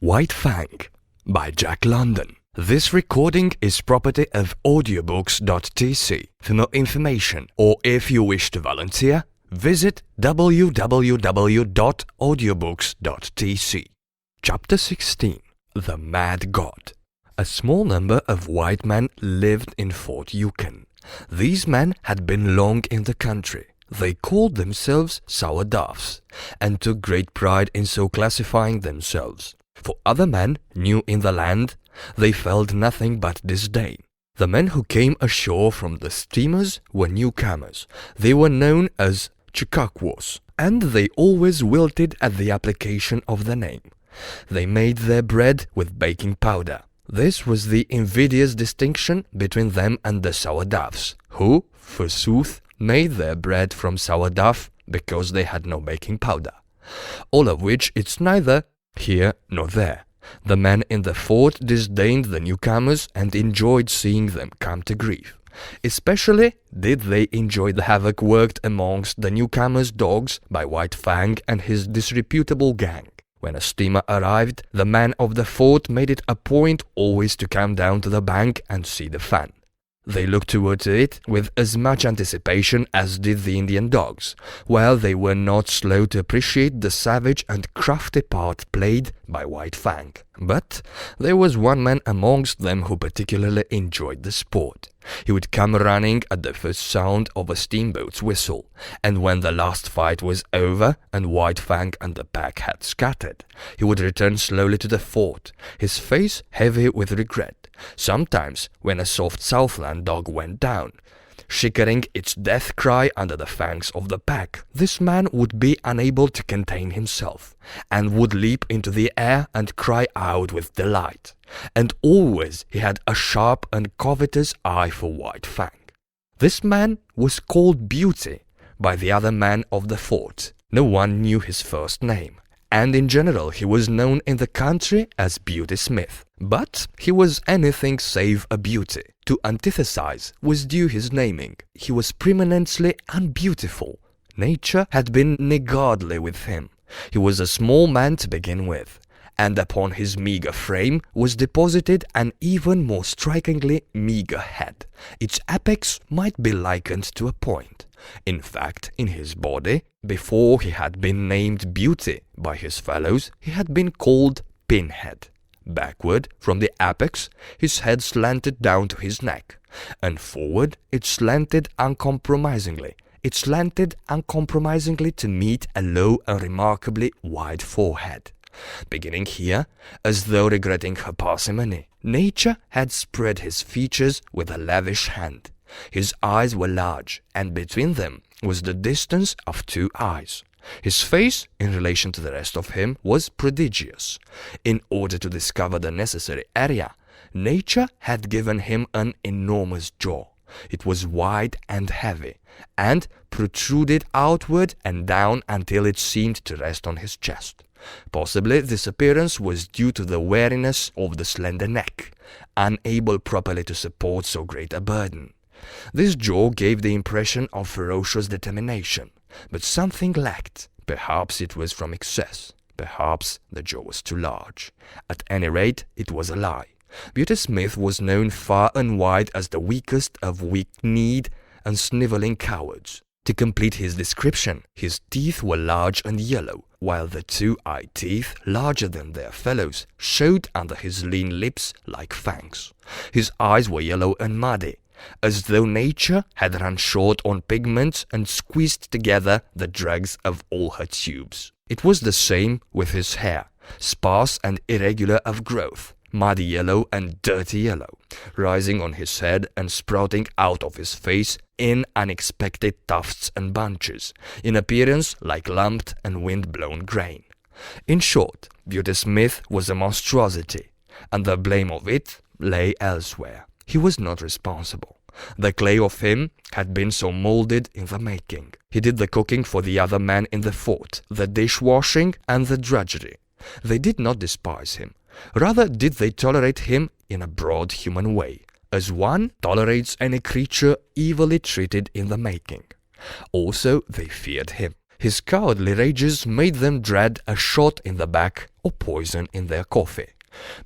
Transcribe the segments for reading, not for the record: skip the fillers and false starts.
White Fang by Jack London. This recording is property of audiobooks.tc. For more information or if you wish to volunteer, visit www.audiobooks.tc. Chapter 16. The Mad God. A small number of white men lived in Fort Yukon. These men had been long in the country. They called themselves sourdoves and took great pride in so classifying themselves. For other men new in the land, they felt nothing but disdain. The men who came ashore from the steamers were newcomers. They were known as Chickaquos, and they always wilted at the application of the name. They made their bread with baking powder. This was the invidious distinction between them and the sourdoves, who, forsooth, made their bread from sourdough because they had no baking powder. All of which it's neither here nor there. The men in the fort disdained the newcomers and enjoyed seeing them come to grief. Especially did they enjoy the havoc worked amongst the newcomers' dogs by White Fang and his disreputable gang. When a steamer arrived, the men of the fort made it a point always to come down to the bank and see the fun. They looked towards it with as much anticipation as did the Indian dogs, while they were not slow to appreciate the savage and crafty part played by White Fang. But there was one man amongst them who particularly enjoyed the sport. He would come running at the first sound of a steamboat's whistle, and when the last fight was over and White Fang and the pack had scattered, he would return slowly to the fort, his face heavy with regret. Sometimes, when a soft Southland dog went down, shivering its death cry under the fangs of the pack, this man would be unable to contain himself, and would leap into the air and cry out with delight. And always he had a sharp and covetous eye for White Fang. This man was called Beauty by the other men of the fort. No one knew his first name, and in general he was known in the country as Beauty Smith. But he was anything save a beauty. To antithesize was due his naming. He was preeminently unbeautiful. Nature had been niggardly with him. He was a small man to begin with, and upon his meagre frame was deposited an even more strikingly meagre head. Its apex might be likened to a point. In fact, in his body, before he had been named Beauty by his fellows, he had been called Pinhead. Backward, from the apex, his head slanted down to his neck, and forward it slanted uncompromisingly. It slanted uncompromisingly to meet a low and remarkably wide forehead. Beginning here, as though regretting her parsimony, Nature had spread his features with a lavish hand. His eyes were large, and between them was the distance of two eyes. His face, in relation to the rest of him, was prodigious. In order to discover the necessary area, Nature had given him an enormous jaw. It was wide and heavy, and protruded outward and down until it seemed to rest on his chest. Possibly this appearance was due to the weariness of the slender neck, unable properly to support so great a burden. This jaw gave the impression of ferocious determination, but something lacked. Perhaps it was from excess. Perhaps the jaw was too large. At any rate, it was a lie. Beauty Smith was known far and wide as the weakest of weak-kneed and snivelling cowards. To complete his description, his teeth were large and yellow, while the two eye teeth, larger than their fellows, showed under his lean lips like fangs. His eyes were yellow and muddy, as though Nature had run short on pigments and squeezed together the dregs of all her tubes. It was the same with his hair, sparse and irregular of growth, muddy yellow and dirty yellow, rising on his head and sprouting out of his face in unexpected tufts and bunches, in appearance like lumped and wind-blown grain. In short, Beauty Smith was a monstrosity, and the blame of it lay elsewhere. He was not responsible. The clay of him had been so molded in the making. He did the cooking for the other men in the fort, the dishwashing and the drudgery. They did not despise him. Rather did they tolerate him in a broad human way, as one tolerates any creature evilly treated in the making. Also they feared him. His cowardly rages made them dread a shot in the back or poison in their coffee.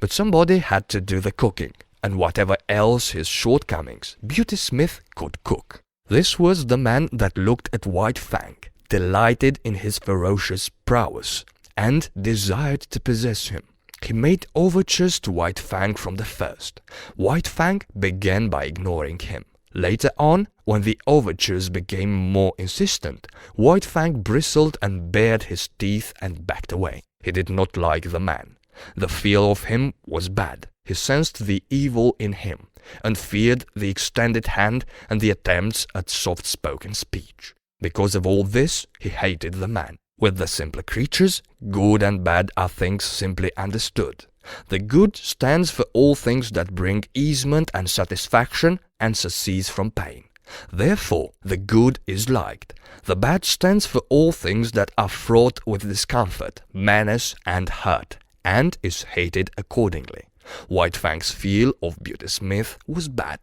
But somebody had to do the cooking, and whatever else his shortcomings, Beauty Smith could cook. This was the man that looked at White Fang, delighted in his ferocious prowess, and desired to possess him. He made overtures to White Fang from the first. White Fang began by ignoring him. Later on, when the overtures became more insistent, White Fang bristled and bared his teeth and backed away. He did not like the man. The feel of him was bad. He sensed the evil in him, and feared the extended hand and the attempts at soft-spoken speech. Because of all this, he hated the man. With the simpler creatures, good and bad are things simply understood. The good stands for all things that bring easement and satisfaction and surcease from pain. Therefore, the good is liked. The bad stands for all things that are fraught with discomfort, menace, and hurt, and is hated accordingly. White Fang's feel of Beauty Smith was bad.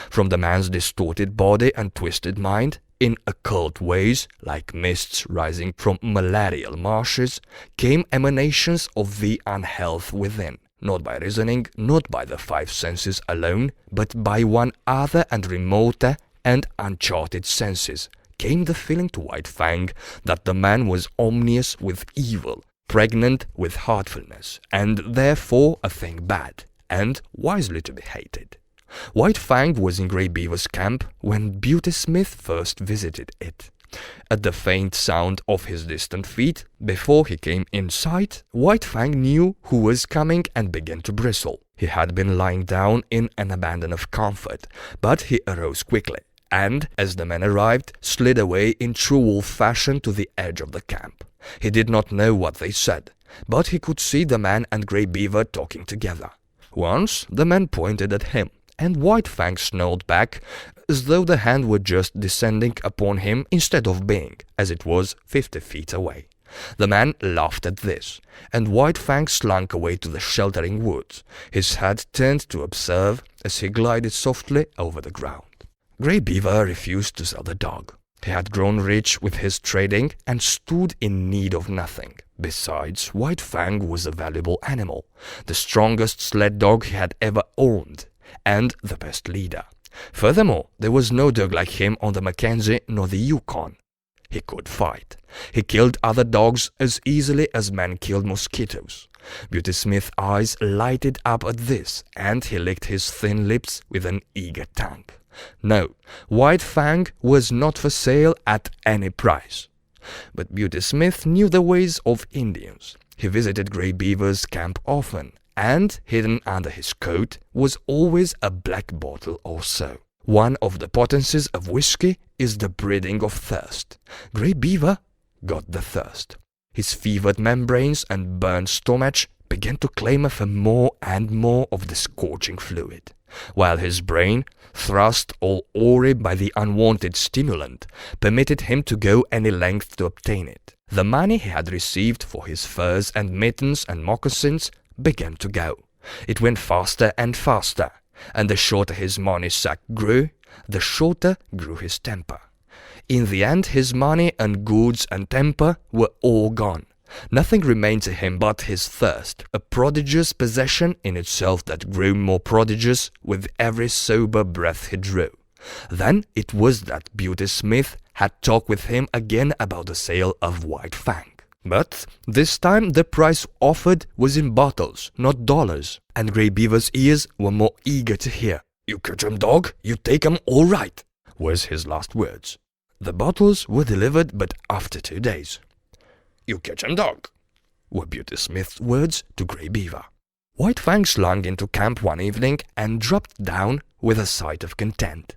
From the man's distorted body and twisted mind, in occult ways, like mists rising from malarial marshes, came emanations of the unhealth within, not by reasoning, not by the five senses alone, but by one other and remoter and uncharted senses, came the feeling to White Fang that the man was omnious with evil, pregnant with heartfulness, and therefore a thing bad, and wisely to be hated. White Fang was in Grey Beaver's camp when Beauty Smith first visited it. At the faint sound of his distant feet, before he came in sight, White Fang knew who was coming and began to bristle. He had been lying down in an abandon of comfort, but he arose quickly, and, as the man arrived, slid away in true wolf fashion to the edge of the camp. He did not know what they said, but he could see the man and Grey Beaver talking together. Once the man pointed at him, and White Fang snarled back, as though the hand were just descending upon him instead of being, as it was, 50 feet away. The man laughed at this, and White Fang slunk away to the sheltering woods, his head turned to observe as he glided softly over the ground. Grey Beaver refused to sell the dog. He had grown rich with his trading and stood in need of nothing. Besides, White Fang was a valuable animal, the strongest sled dog he had ever owned, and the best leader. Furthermore, there was no dog like him on the Mackenzie nor the Yukon. He could fight. He killed other dogs as easily as men killed mosquitoes. Beauty Smith's eyes lighted up at this, and he licked his thin lips with an eager tongue. No, White Fang was not for sale at any price. But Beauty Smith knew the ways of Indians. He visited Grey Beaver's camp often, and hidden under his coat was always a black bottle or so. One of the potencies of whiskey is the breeding of thirst. Grey Beaver got the thirst. His fevered membranes and burned stomach began to clamour for more and more of the scorching fluid, while his brain, thrust all awry by the unwanted stimulant, permitted him to go any length to obtain it. The money he had received for his furs and mittens and moccasins began to go. It went faster and faster, and the shorter his money sack grew, the shorter grew his temper. In the end, his money and goods and temper were all gone. Nothing remained to him but his thirst, a prodigious possession in itself that grew more prodigious with every sober breath he drew. Then it was that Beauty Smith had talked with him again about the sale of White Fang. But this time the price offered was in bottles, not dollars, and Grey Beaver's ears were more eager to hear. "You catch 'em, dog, you take 'em all right," was his last words. The bottles were delivered but after 2 days. "You catch 'em, dog," were Beauty Smith's words to Grey Beaver. White Fang slunk into camp one evening and dropped down with a sigh of content.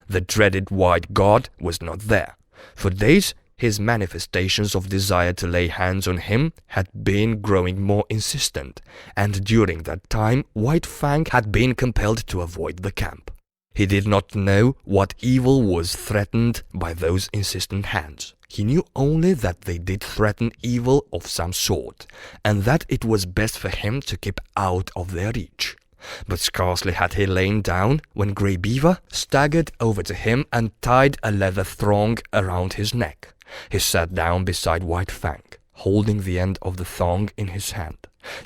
The dreaded white god was not there. For days his manifestations of desire to lay hands on him had been growing more insistent, and during that time White Fang had been compelled to avoid the camp. He did not know what evil was threatened by those insistent hands. He knew only that they did threaten evil of some sort, and that it was best for him to keep out of their reach. But scarcely had he lain down when Grey Beaver staggered over to him and tied a leather thong around his neck. He sat down beside White Fang, holding the end of the thong in his hand.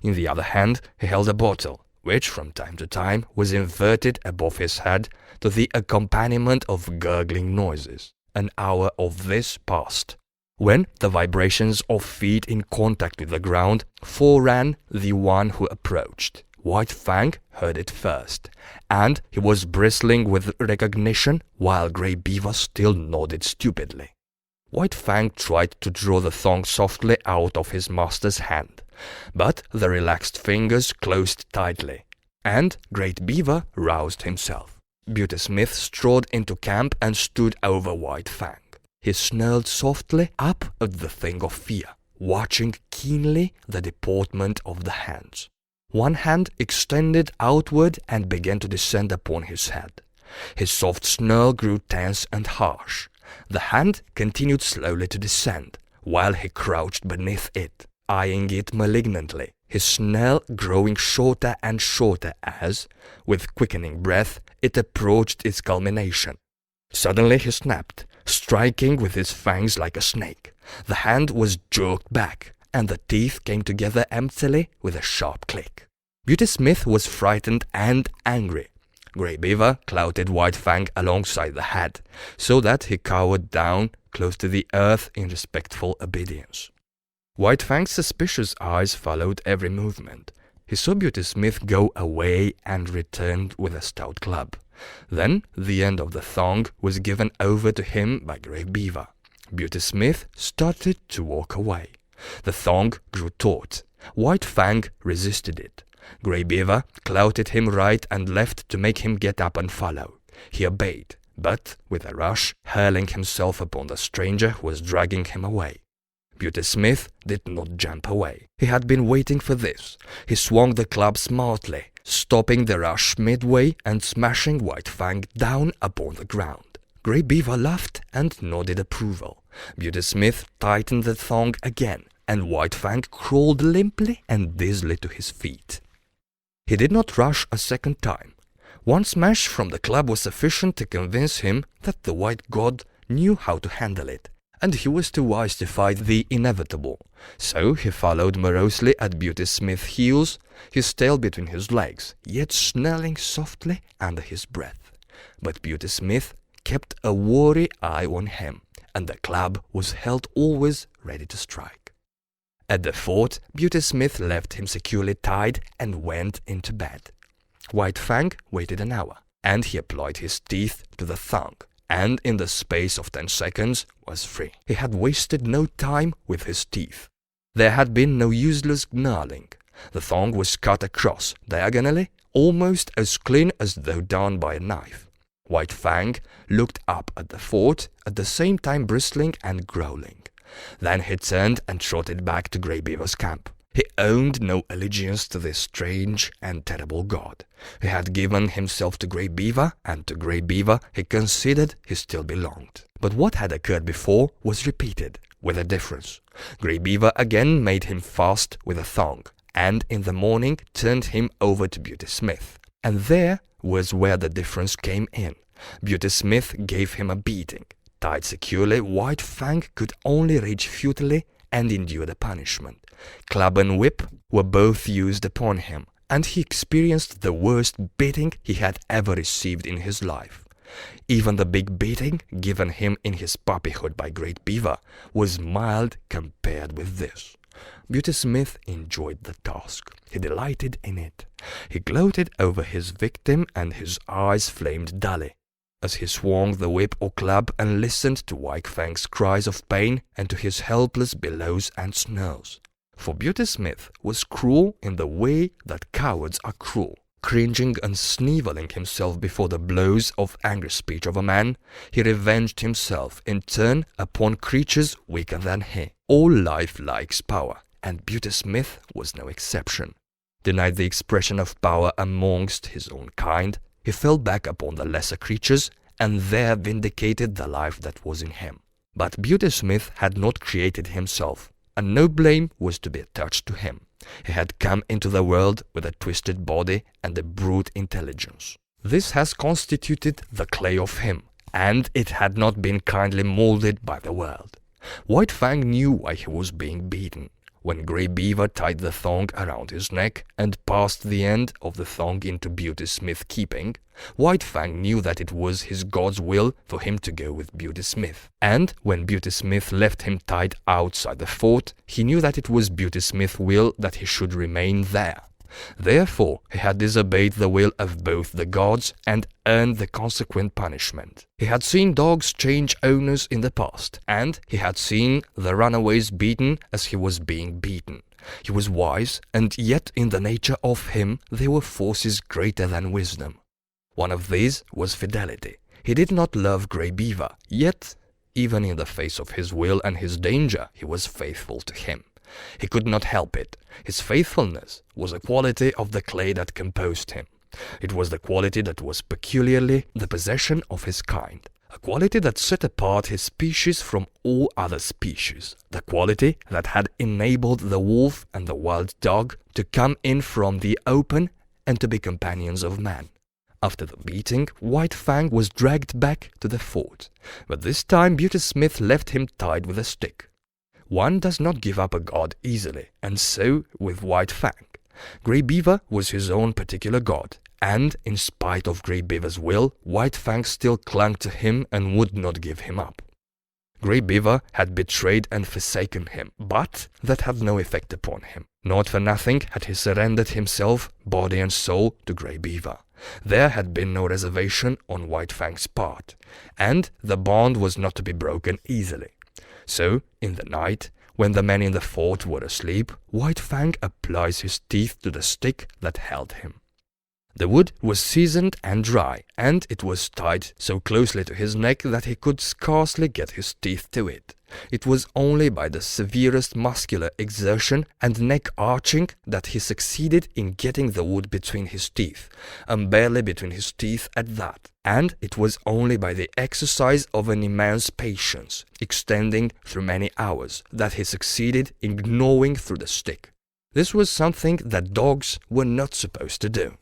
In the other hand, he held a bottle, which from time to time was inverted above his head to the accompaniment of gurgling noises. An hour of this passed, when the vibrations of feet in contact with the ground foreran the one who approached. White Fang heard it first, and he was bristling with recognition while Grey Beaver still nodded stupidly. White Fang tried to draw the thong softly out of his master's hand, but the relaxed fingers closed tightly, and Great Beaver roused himself. Beauty Smith strode into camp and stood over White Fang. He snarled softly up at the thing of fear, watching keenly the deportment of the hands. One hand extended outward and began to descend upon his head. His soft snarl grew tense and harsh. The hand continued slowly to descend, while he crouched beneath it, eyeing it malignantly, his snarl growing shorter and shorter as, with quickening breath, it approached its culmination. Suddenly he snapped, striking with his fangs like a snake. The hand was jerked back, and the teeth came together emptily with a sharp click. Beauty Smith was frightened and angry. Grey Beaver clouted White Fang alongside the head, so that he cowered down close to the earth in respectful obedience. White Fang's suspicious eyes followed every movement. He saw Beauty Smith go away and returned with a stout club. Then the end of the thong was given over to him by Grey Beaver. Beauty Smith started to walk away. The thong grew taut. White Fang resisted it. Grey Beaver clouted him right and left to make him get up and follow. He obeyed, but with a rush, hurling himself upon the stranger who was dragging him away. Beauty Smith did not jump away. He had been waiting for this. He swung the club smartly, stopping the rush midway and smashing White Fang down upon the ground. Grey Beaver laughed and nodded approval. Beauty Smith tightened the thong again, and White Fang crawled limply and dizzily to his feet. He did not rush a second time. One smash from the club was sufficient to convince him that the White God knew how to handle it, and he was too wise to fight the inevitable. So he followed morosely at Beauty Smith's heels, his tail between his legs, yet snarling softly under his breath. But Beauty Smith kept a wary eye on him, and the club was held always ready to strike. At the fort, Beauty Smith left him securely tied and went into bed. White Fang waited an hour, and he applied his teeth to the thong, and in the space of 10 seconds was free. He had wasted no time with his teeth. There had been no useless gnarling. The thong was cut across, diagonally, almost as clean as though done by a knife. White Fang looked up at the fort, at the same time bristling and growling. Then he turned and trotted back to Grey Beaver's camp. He owned no allegiance to this strange and terrible god. He had given himself to Grey Beaver, and to Grey Beaver he considered he still belonged. But what had occurred before was repeated, with a difference. Grey Beaver again made him fast with a thong, and in the morning turned him over to Beauty Smith. And there was where the difference came in. Beauty Smith gave him a beating. Tied securely, White Fang could only rage futilely and endure the punishment. Club and whip were both used upon him, and he experienced the worst beating he had ever received in his life. Even the big beating given him in his puppyhood by Great Beaver was mild compared with this. Beauty Smith enjoyed the task. He delighted in it. He gloated over his victim, and his eyes flamed dully as he swung the whip or club and listened to White Fang's cries of pain and to his helpless bellows and snarls. For Beauty Smith was cruel in the way that cowards are cruel. Cringing and snivelling himself before the blows of angry speech of a man, he revenged himself in turn upon creatures weaker than he. All life likes power, and Beauty Smith was no exception. Denied the expression of power amongst his own kind, he fell back upon the lesser creatures, and there vindicated the life that was in him. But Beauty Smith had not created himself, and no blame was to be attached to him. He had come into the world with a twisted body and a brute intelligence. This has constituted the clay of him, and it had not been kindly molded by the world. White Fang knew why he was being beaten. When Grey Beaver tied the thong around his neck and passed the end of the thong into Beauty Smith's keeping, White Fang knew that it was his God's will for him to go with Beauty Smith. And when Beauty Smith left him tied outside the fort, he knew that it was Beauty Smith's will that he should remain there. Therefore, he had disobeyed the will of both the gods and earned the consequent punishment. He had seen dogs change owners in the past, and he had seen the runaways beaten as he was being beaten. He was wise, and yet in the nature of him there were forces greater than wisdom. One of these was fidelity. He did not love Grey Beaver, yet, even in the face of his will and his danger, he was faithful to him. He could not help it. His faithfulness was a quality of the clay that composed him. It was the quality that was peculiarly the possession of his kind, a quality that set apart his species from all other species, the quality that had enabled the wolf and the wild dog to come in from the open and to be companions of man. After the beating, White Fang was dragged back to the fort, but this time Beauty Smith left him tied with a stick. One does not give up a god easily, and so with White Fang. Grey Beaver was his own particular god, and in spite of Grey Beaver's will, White Fang still clung to him and would not give him up. Grey Beaver had betrayed and forsaken him, but that had no effect upon him. Not for nothing had he surrendered himself, body and soul, to Grey Beaver. There had been no reservation on White Fang's part, and the bond was not to be broken easily. So, in the night, when the men in the fort were asleep, White Fang applies his teeth to the stick that held him. The wood was seasoned and dry, and it was tied so closely to his neck that he could scarcely get his teeth to it. It was only by the severest muscular exertion and neck arching that he succeeded in getting the wood between his teeth, and barely between his teeth at that. And it was only by the exercise of an immense patience, extending through many hours, that he succeeded in gnawing through the stick. This was something that dogs were not supposed to do.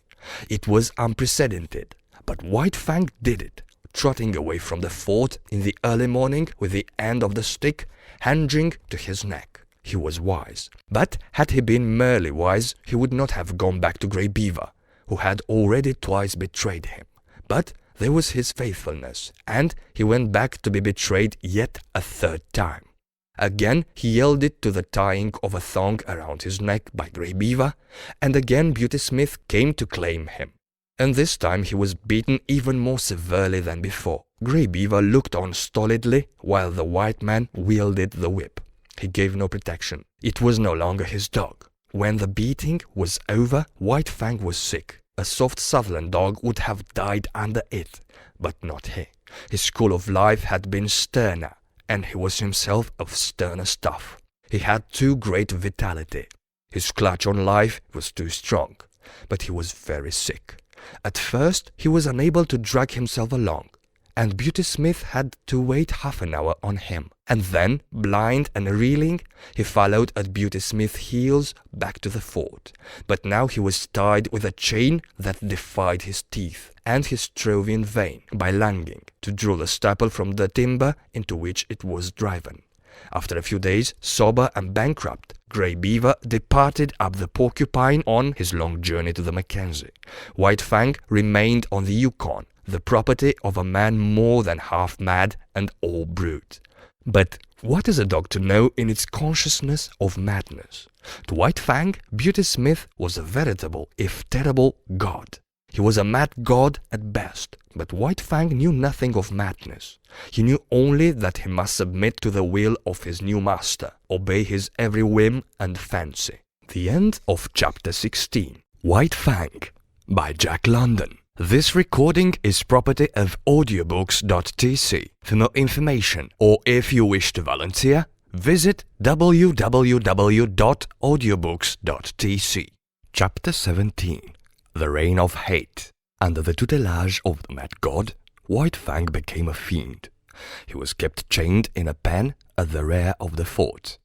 It was unprecedented, but White Fang did it, trotting away from the fort in the early morning with the end of the stick hanging to his neck. He was wise, but had he been merely wise, he would not have gone back to Grey Beaver, who had already twice betrayed him. But there was his faithfulness, and he went back to be betrayed yet a third time. Again he yielded to the tying of a thong around his neck by Grey Beaver, and again Beauty Smith came to claim him. And this time he was beaten even more severely than before. Grey Beaver looked on stolidly while the white man wielded the whip. He gave no protection. It was no longer his dog. When the beating was over, White Fang was sick. A soft Southern dog would have died under it, but not he. His school of life had been sterner, and he was himself of sterner stuff. He had too great vitality. His clutch on life was too strong, but he was very sick. At first he was unable to drag himself along, and Beauty Smith had to wait half an hour on him. And then, blind and reeling, he followed at Beauty Smith's heels back to the fort. But now he was tied with a chain that defied his teeth, and he strove in vain, by lunging, to draw the staple from the timber into which it was driven. After a few days, sober and bankrupt, Grey Beaver departed up the Porcupine on his long journey to the Mackenzie. White Fang remained on the Yukon, the property of a man more than half mad and all brute. But what is a dog to know in its consciousness of madness? To White Fang, Beauty Smith was a veritable, if terrible, god. He was a mad god at best, but White Fang knew nothing of madness. He knew only that he must submit to the will of his new master, obey his every whim and fancy. The end of Chapter 16. White Fang by Jack London. This recording is property of audiobooks.tc. For more information, or if you wish to volunteer, visit www.audiobooks.tc. Chapter 17. The Reign of Hate. Under the tutelage of the mad god, White Fang became a fiend. He was kept chained in a pen at the rear of the fort.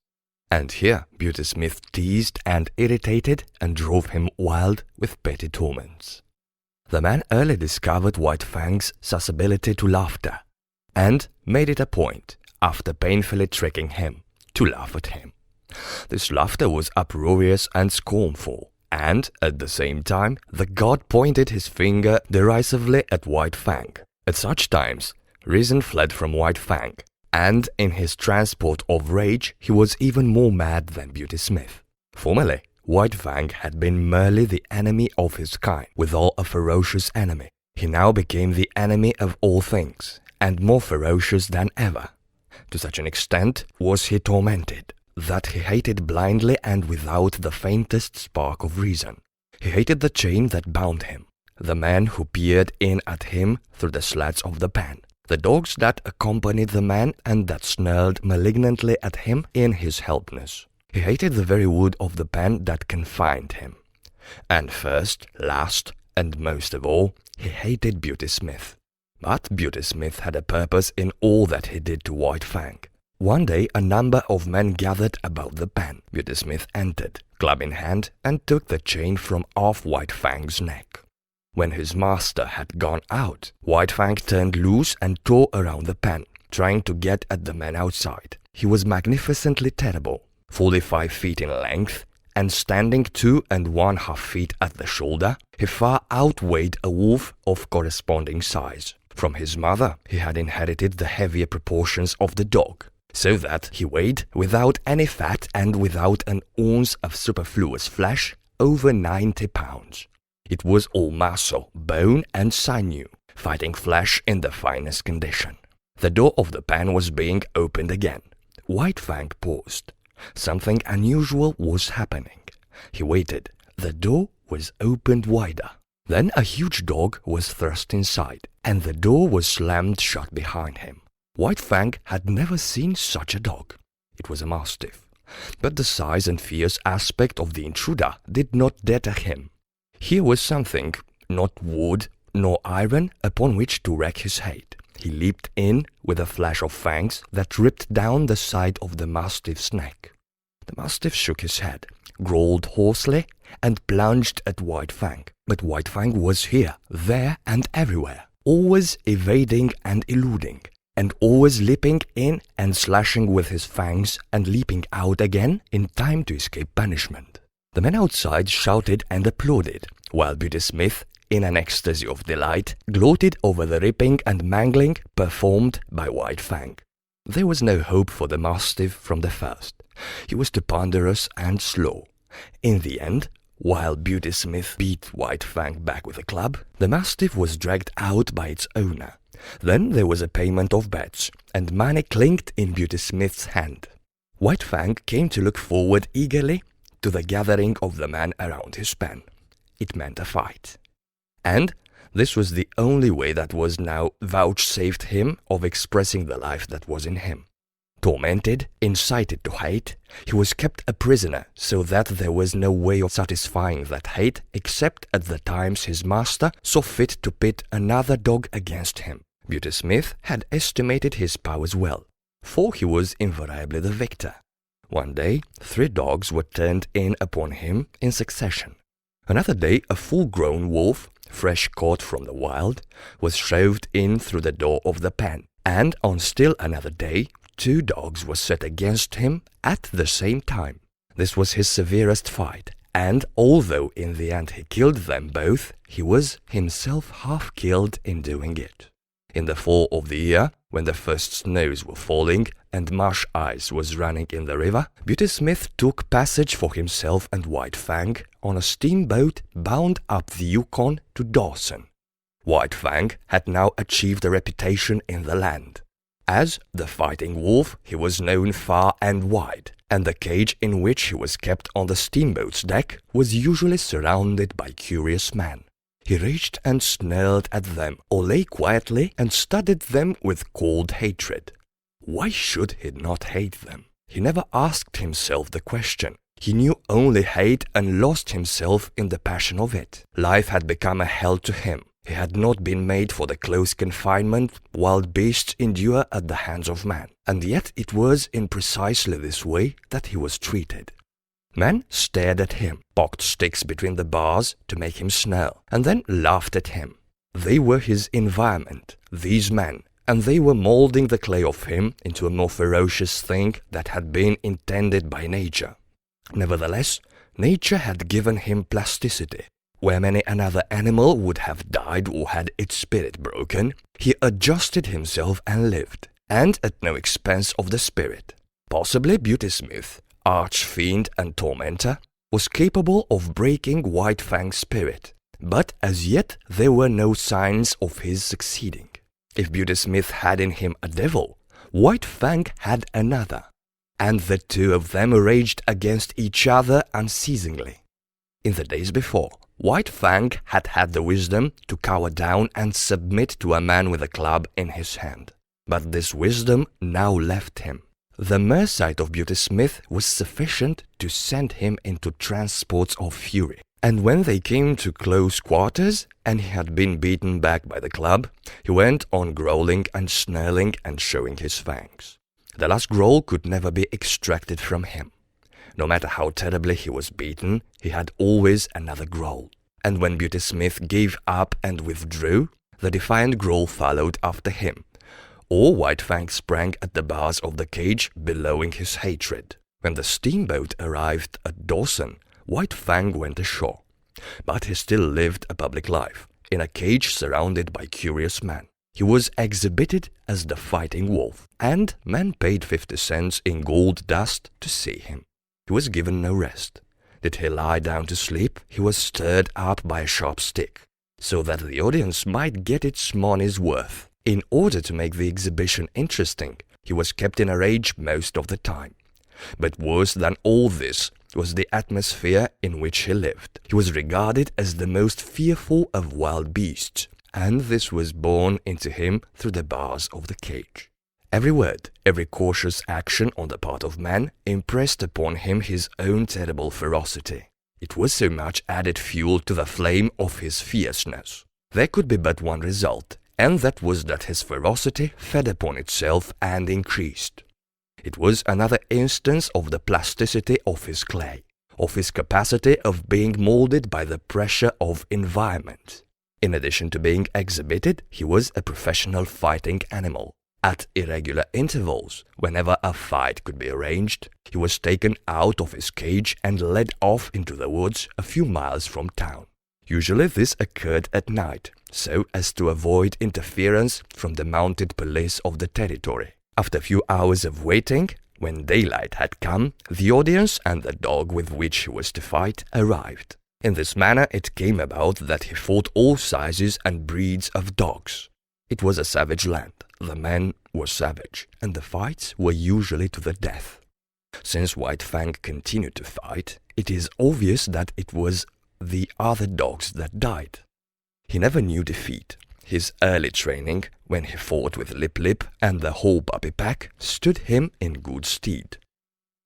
And here Beauty Smith teased and irritated and drove him wild with petty torments. The man early discovered White Fang's susceptibility to laughter, and made it a point, after painfully tricking him, to laugh at him. This laughter was uproarious and scornful, and, at the same time, the god pointed his finger derisively at White Fang. At such times, reason fled from White Fang, and in his transport of rage, he was even more mad than Beauty Smith. Formerly, White Fang had been merely the enemy of his kind, withal a ferocious enemy. He now became the enemy of all things, and more ferocious than ever. To such an extent was he tormented, that he hated blindly and without the faintest spark of reason. He hated the chain that bound him, the man who peered in at him through the slats of the pen, the dogs that accompanied the man and that snarled malignantly at him in his helplessness. He hated the very wood of the pen that confined him. And first, last, and most of all, he hated Beauty Smith. But Beauty Smith had a purpose in all that he did to White Fang. One day a number of men gathered about the pen. Beauty Smith entered, club in hand, and took the chain from off White Fang's neck. When his master had gone out, White Fang turned loose and tore around the pen, trying to get at the man outside. He was magnificently terrible, 45 feet in length, and standing 2 1/2 feet at the shoulder, he far outweighed a wolf of corresponding size. From his mother, he had inherited the heavier proportions of the dog, so that he weighed, without any fat and without an ounce of superfluous flesh, over 90 pounds. It was all muscle, bone, and sinew, fighting flesh in the finest condition. The door of the pen was being opened again. White Fang paused. Something unusual was happening. He waited. The door was opened wider. Then a huge dog was thrust inside, and the door was slammed shut behind him. White Fang had never seen such a dog. It was a mastiff. But the size and fierce aspect of the intruder did not deter him. Here was something, not wood nor iron, upon which to wreak his hate. He leaped in with a flash of fangs that ripped down the side of the mastiff's neck. The mastiff shook his head, growled hoarsely, and plunged at White Fang. But White Fang was here, there, and everywhere, always evading and eluding, and always leaping in and slashing with his fangs and leaping out again in time to escape punishment. The men outside shouted and applauded, while Beauty Smith, in an ecstasy of delight, gloated over the ripping and mangling performed by White Fang. There was no hope for the mastiff from the first. He was too ponderous and slow. In the end, while Beauty Smith beat White Fang back with a club, the mastiff was dragged out by its owner. Then there was a payment of bets, and money clinked in Beauty Smith's hand. White Fang came to look forward eagerly to the gathering of the men around his pen. It meant a fight. And this was the only way that was now vouchsafed him of expressing the life that was in him. Tormented, incited to hate, he was kept a prisoner so that there was no way of satisfying that hate except at the times his master saw fit to pit another dog against him. Beauty Smith had estimated his powers well, for he was invariably the victor. One day, 3 dogs were turned in upon him in succession. Another day, a full-grown wolf, fresh caught from the wild, was shoved in through the door of the pen, and on still another day, 2 dogs were set against him at the same time. This was his severest fight, and although in the end he killed them both, he was himself half killed in doing it. In the fall of the year, when the first snows were falling and marsh ice was running in the river, Beauty Smith took passage for himself and White Fang on a steamboat bound up the Yukon to Dawson. White Fang had now achieved a reputation in the land. As the fighting wolf, he was known far and wide, and the cage in which he was kept on the steamboat's deck was usually surrounded by curious men. He raged and snarled at them, or lay quietly and studied them with cold hatred. Why should he not hate them? He never asked himself the question. He knew only hate and lost himself in the passion of it. Life had become a hell to him. He had not been made for the close confinement wild beasts endure at the hands of man, and yet it was in precisely this way that he was treated. Men stared at him, poked sticks between the bars to make him snarl, and then laughed at him. They were his environment, these men, and they were molding the clay of him into a more ferocious thing that had been intended by nature. Nevertheless, nature had given him plasticity. Where many another animal would have died or had its spirit broken, he adjusted himself and lived, and at no expense of the spirit. Possibly Beauty Smith, arch-fiend and tormentor, was capable of breaking White Fang's spirit, but as yet there were no signs of his succeeding. If Beauty Smith had in him a devil, White Fang had another, and the two of them raged against each other unceasingly. In the days before, White Fang had had the wisdom to cower down and submit to a man with a club in his hand. But this wisdom now left him. The mere sight of Beauty Smith was sufficient to send him into transports of fury. And when they came to close quarters, and he had been beaten back by the club, he went on growling and snarling and showing his fangs. The last growl could never be extracted from him. No matter how terribly he was beaten, he had always another growl. And when Beauty Smith gave up and withdrew, the defiant growl followed after him. Or White Fang sprang at the bars of the cage, bellowing his hatred. When the steamboat arrived at Dawson, White Fang went ashore. But he still lived a public life, in a cage surrounded by curious men. He was exhibited as the fighting wolf, and men paid 50 cents in gold dust to see him. He was given no rest. Did he lie down to sleep, he was stirred up by a sharp stick, so that the audience might get its money's worth. In order to make the exhibition interesting, he was kept in a rage most of the time. But worse than all this was the atmosphere in which he lived. He was regarded as the most fearful of wild beasts, and this was borne into him through the bars of the cage. Every word, every cautious action on the part of man impressed upon him his own terrible ferocity. It was so much added fuel to the flame of his fierceness. There could be but one result, and that was that his ferocity fed upon itself and increased. It was another instance of the plasticity of his clay, of his capacity of being molded by the pressure of environment. In addition to being exhibited, he was a professional fighting animal. At irregular intervals, whenever a fight could be arranged, he was taken out of his cage and led off into the woods a few miles from town. Usually this occurred at night, so as to avoid interference from the mounted police of the territory. After a few hours of waiting, when daylight had come, the audience and the dog with which he was to fight arrived. In this manner it came about that he fought all sizes and breeds of dogs. It was a savage land. The men were savage, and the fights were usually to the death. Since White Fang continued to fight, it is obvious that it was the other dogs that died. He never knew defeat. His early training, when he fought with Lip Lip and the whole puppy pack, stood him in good stead.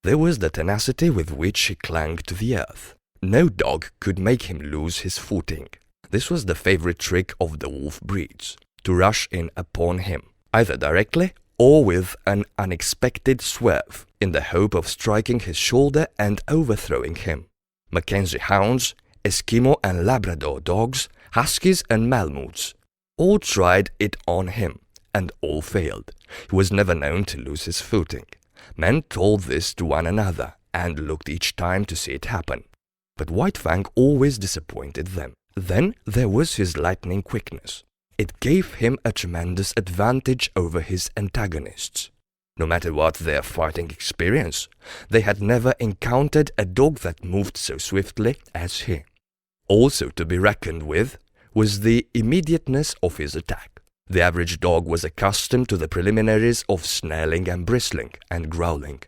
There was the tenacity with which he clung to the earth. No dog could make him lose his footing. This was the favorite trick of the wolf breeds, to rush in upon him, either directly or with an unexpected swerve, in the hope of striking his shoulder and overthrowing him. Mackenzie hounds, Eskimo and Labrador dogs, Huskies and Malamutes, all tried it on him, and all failed. He was never known to lose his footing. Men told this to one another, and looked each time to see it happen. But White Fang always disappointed them. Then there was his lightning quickness. It gave him a tremendous advantage over his antagonists. No matter what their fighting experience, they had never encountered a dog that moved so swiftly as he. Also to be reckoned with was the immediateness of his attack. The average dog was accustomed to the preliminaries of snarling and bristling and growling,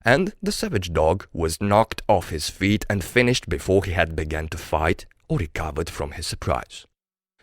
and the savage dog was knocked off his feet and finished before he had begun to fight or recovered from his surprise.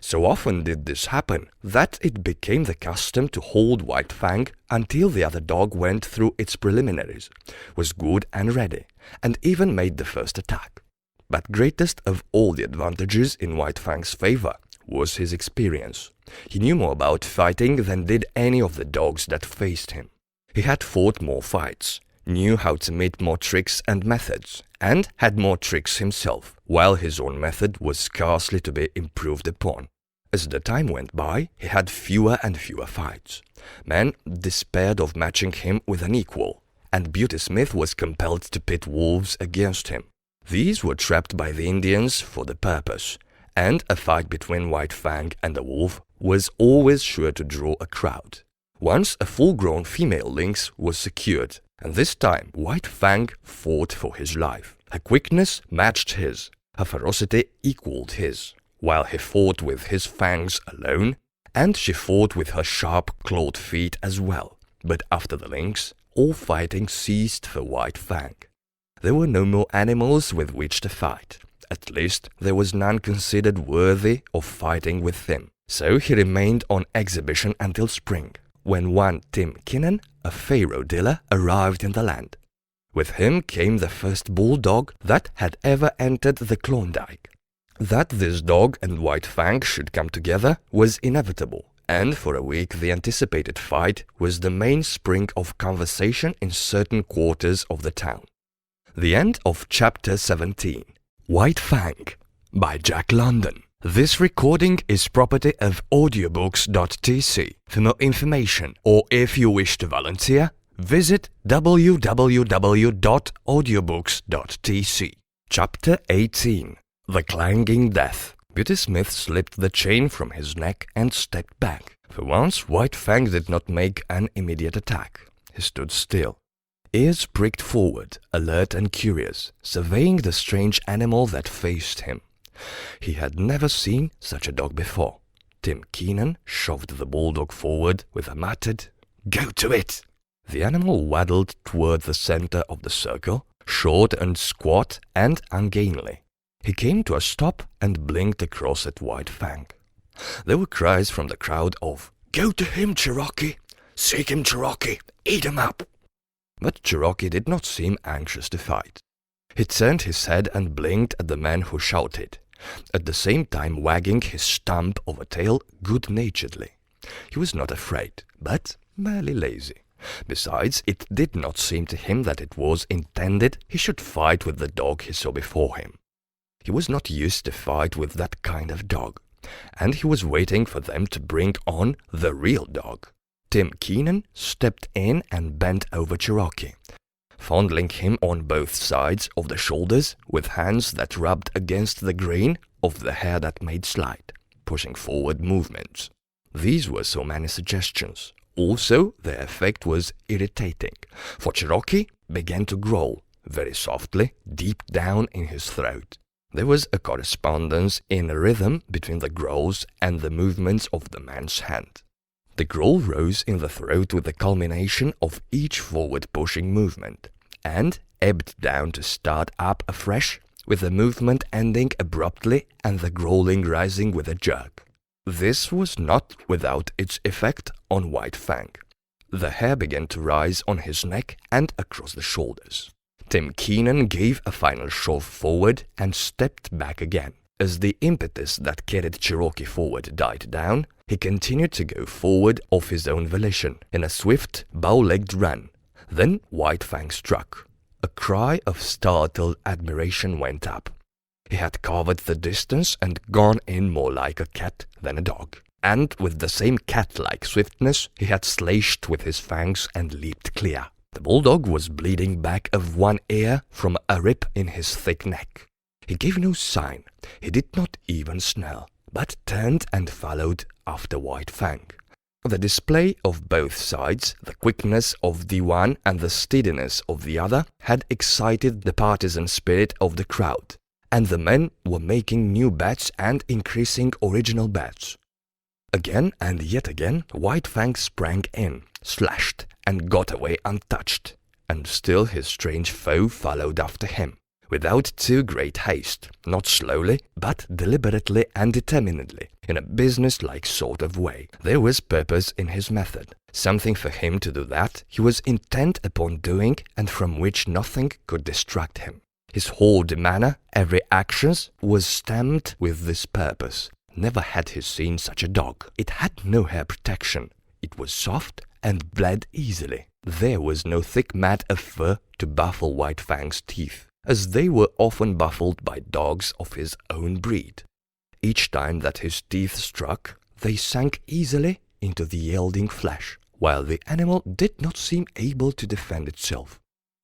So often did this happen that it became the custom to hold White Fang until the other dog went through its preliminaries, was good and ready, and even made the first attack. But greatest of all the advantages in White Fang's favor was his experience. He knew more about fighting than did any of the dogs that faced him. He had fought more fights, knew how to meet more tricks and methods, and had more tricks himself, while his own method was scarcely to be improved upon. As the time went by, he had fewer and fewer fights. Men despaired of matching him with an equal, and Beauty Smith was compelled to pit wolves against him. These were trapped by the Indians for the purpose, and a fight between White Fang and a wolf was always sure to draw a crowd. Once a full-grown female lynx was secured, and this time White Fang fought for his life. Her quickness matched his, her ferocity equaled his, while he fought with his fangs alone, and she fought with her sharp clawed feet as well. But after the lynx, all fighting ceased for White Fang. There were no more animals with which to fight. At least there was none considered worthy of fighting with him. So he remained on exhibition until spring, when one Tim Kinnan, a faro dealer, arrived in the land. With him came the first bulldog that had ever entered the Klondike. That this dog and White Fang should come together was inevitable, and for a week the anticipated fight was the mainspring of conversation in certain quarters of the town. The end of Chapter 17. White Fang by Jack London. This recording is property of audiobooks.tc. For more information, or if you wish to volunteer, visit www.audiobooks.tc. Chapter 18. The Clanging Death. Beauty Smith slipped the chain from his neck and stepped back. For once, White Fang did not make an immediate attack. He stood still, ears pricked forward, alert and curious, surveying the strange animal that faced him. He had never seen such a dog before. Tim Keenan shoved the bulldog forward with a muttered, "Go to it!" The animal waddled toward the center of the circle, short and squat and ungainly. He came to a stop and blinked across at White Fang. There were cries from the crowd of, "Go to him, Cherokee! Seek him, Cherokee! Eat him up!" But Cherokee did not seem anxious to fight. He turned his head and blinked at the man who shouted, at the same time wagging his stump of a tail good-naturedly. He was not afraid, but merely lazy. Besides, it did not seem to him that it was intended he should fight with the dog he saw before him. He was not used to fight with that kind of dog, and he was waiting for them to bring on the real dog. Tim Keenan stepped in and bent over Cherokee, fondling him on both sides of the shoulders with hands that rubbed against the grain of the hair that made slight, pushing forward movements. These were so many suggestions. Also, their effect was irritating, for Cherokee began to growl, very softly, deep down in his throat. There was a correspondence in rhythm between the growls and the movements of the man's hand. The growl rose in the throat with the culmination of each forward-pushing movement, and ebbed down to start up afresh, with the movement ending abruptly and the growling rising with a jerk. This was not without its effect on White Fang. The hair began to rise on his neck and across the shoulders. Tim Keenan gave a final shove forward and stepped back again. As the impetus that carried Cherokee forward died down, he continued to go forward of his own volition, in a swift, bow-legged run. Then White Fang struck. A cry of startled admiration went up. He had covered the distance and gone in more like a cat than a dog. And with the same cat-like swiftness, he had slashed with his fangs and leaped clear. The bulldog was bleeding back of one ear from a rip in his thick neck. He gave no sign. He did not even snarl, but turned and followed after White Fang. The display of both sides, the quickness of the one and the steadiness of the other, had excited the partisan spirit of the crowd, and the men were making new bets and increasing original bets. Again and yet again, White Fang sprang in, slashed, and got away untouched, and still his strange foe followed after him, without too great haste, not slowly, but deliberately and determinedly, in a business-like sort of way. There was purpose in his method, something for him to do that he was intent upon doing and from which nothing could distract him. His whole demeanor, every action, was stamped with this purpose. Never had he seen such a dog. It had no hair protection. It was soft and bled easily. There was no thick mat of fur to baffle White Fang's teeth, as they were often baffled by dogs of his own breed. Each time that his teeth struck, they sank easily into the yielding flesh, while the animal did not seem able to defend itself.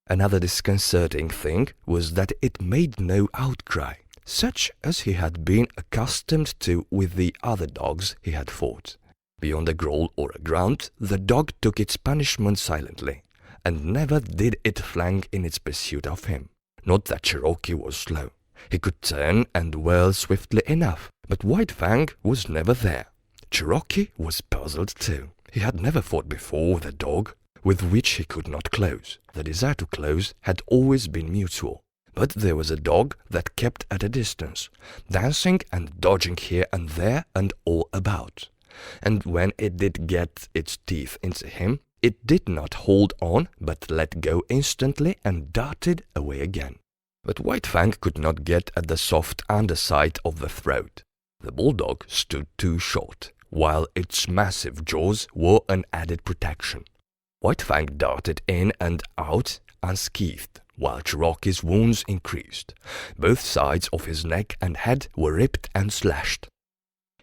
Another disconcerting thing was that it made no outcry, such as he had been accustomed to with the other dogs he had fought. Beyond a growl or a grunt, the dog took its punishment silently, and never did it flank in its pursuit of him. Not that Cherokee was slow. He could turn and whirl swiftly enough, but White Fang was never there. Cherokee was puzzled too. He had never fought before with a dog with which he could not close. The desire to close had always been mutual. But there was a dog that kept at a distance, dancing and dodging here and there and all about. And when it did get its teeth into him, it did not hold on but let go instantly and darted away again. But White Fang could not get at the soft underside of the throat. The bulldog stood too short, while its massive jaws were an added protection. White Fang darted in and out unscathed, while Cherokee's wounds increased. Both sides of his neck and head were ripped and slashed.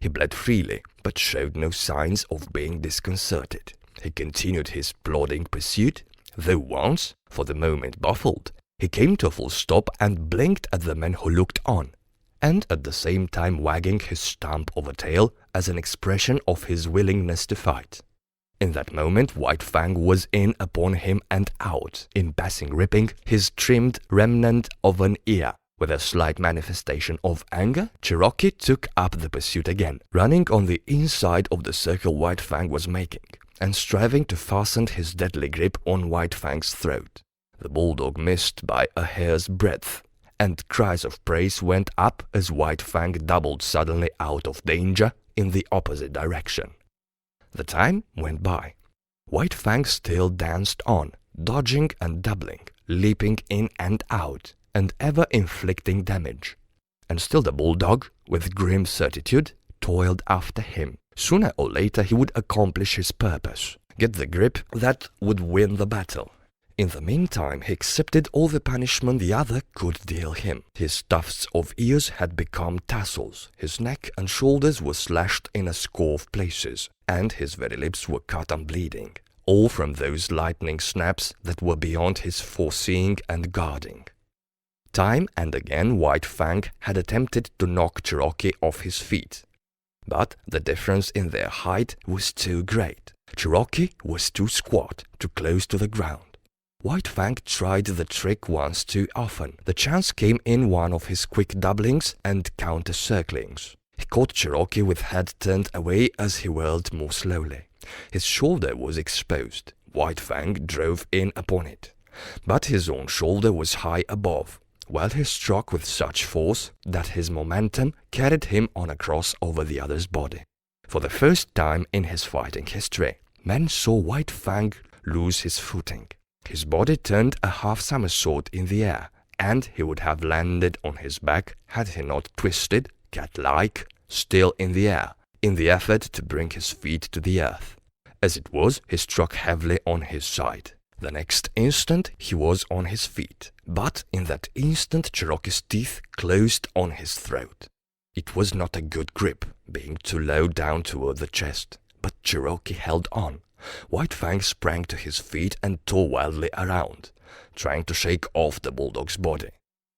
He bled freely, but showed no signs of being disconcerted. He continued his plodding pursuit, though once, for the moment baffled, he came to a full stop and blinked at the men who looked on, and at the same time wagging his stump of a tail as an expression of his willingness to fight. In that moment White Fang was in upon him and out, in passing ripping his trimmed remnant of an ear. With a slight manifestation of anger, Cherokee took up the pursuit again, running on the inside of the circle White Fang was making, and striving to fasten his deadly grip on White Fang's throat. The bulldog missed by a hair's breadth, and cries of praise went up as White Fang doubled suddenly out of danger in the opposite direction. The time went by. White Fang still danced on, dodging and doubling, leaping in and out, and ever inflicting damage. And still the bulldog, with grim certitude, toiled after him. Sooner or later he would accomplish his purpose, get the grip that would win the battle. In the meantime, he accepted all the punishment the other could deal him. His tufts of ears had become tassels, his neck and shoulders were slashed in a score of places, and his very lips were cut and bleeding, all from those lightning snaps that were beyond his foreseeing and guarding. Time and again White Fang had attempted to knock Cherokee off his feet, but the difference in their height was too great. Cherokee was too squat, too close to the ground. White Fang tried the trick once too often. The chance came in one of his quick doublings and counter-circlings. He caught Cherokee with head turned away as he whirled more slowly. His shoulder was exposed. White Fang drove in upon it, but his own shoulder was high above, while he struck with such force that his momentum carried him on across over the other's body. For the first time in his fighting history, men saw White Fang lose his footing. His body turned a half-somersault in the air, and he would have landed on his back had he not twisted, cat-like, still in the air, in the effort to bring his feet to the earth. As it was, he struck heavily on his side. The next instant he was on his feet, but in that instant Cherokee's teeth closed on his throat. It was not a good grip, being too low down toward the chest, but Cherokee held on. White Fang sprang to his feet and tore wildly around, trying to shake off the bulldog's body.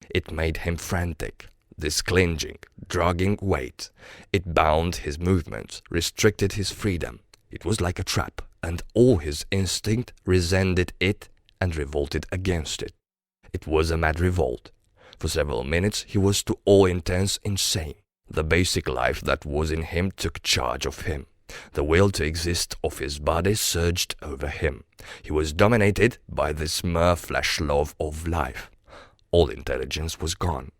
It made him frantic, this clinging, dragging weight. It bound his movements, restricted his freedom. It was like a trap, and all his instinct resented it and revolted against it. It was a mad revolt. For several minutes he was to all intents insane. The basic life that was in him took charge of him. The will to exist of his body surged over him. He was dominated by this mere flesh love of life. All intelligence was gone.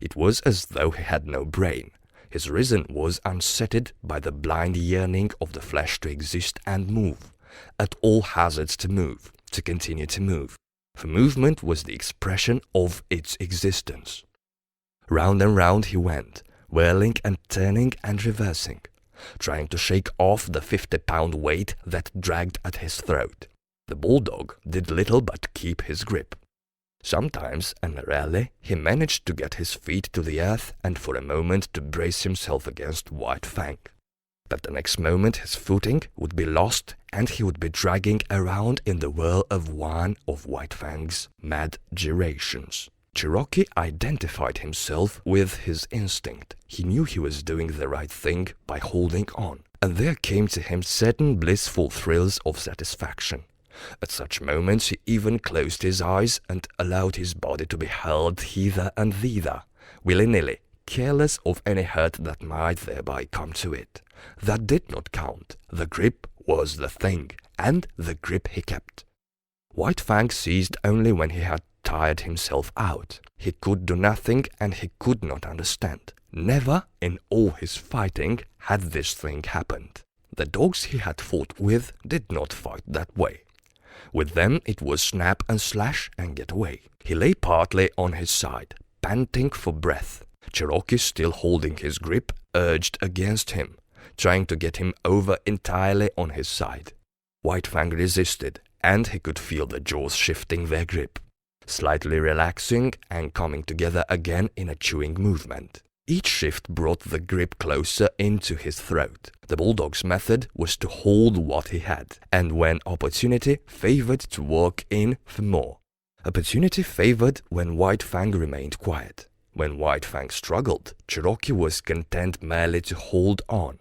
It was as though he had no brain. His reason was unsettled by the blind yearning of the flesh to exist and move, at all hazards to move, to continue to move. For movement was the expression of its existence. Round and round he went, whirling and turning and reversing, trying to shake off the 50-pound weight that dragged at his throat. The bulldog did little but keep his grip. Sometimes, and rarely, he managed to get his feet to the earth and for a moment to brace himself against White Fang. But the next moment his footing would be lost and he would be dragging around in the whirl of one of White Fang's mad gyrations. Cherokee identified himself with his instinct. He knew he was doing the right thing by holding on, and there came to him certain blissful thrills of satisfaction. At such moments he even closed his eyes and allowed his body to be held hither and thither, willy-nilly, careless of any hurt that might thereby come to it. That did not count. The grip was the thing, and the grip he kept. White Fang ceased only when he had tired himself out. He could do nothing and he could not understand. Never in all his fighting had this thing happened. The dogs he had fought with did not fight that way. With them it was snap and slash and get away. He lay partly on his side, panting for breath. Cherokee, still holding his grip, urged against him, trying to get him over entirely on his side. White Fang resisted, and he could feel the jaws shifting their grip, slightly relaxing and coming together again in a chewing movement. Each shift brought the grip closer into his throat. The bulldog's method was to hold what he had, and when opportunity favored, to work in for more. Opportunity favored when White Fang remained quiet. When White Fang struggled, Cherokee was content merely to hold on.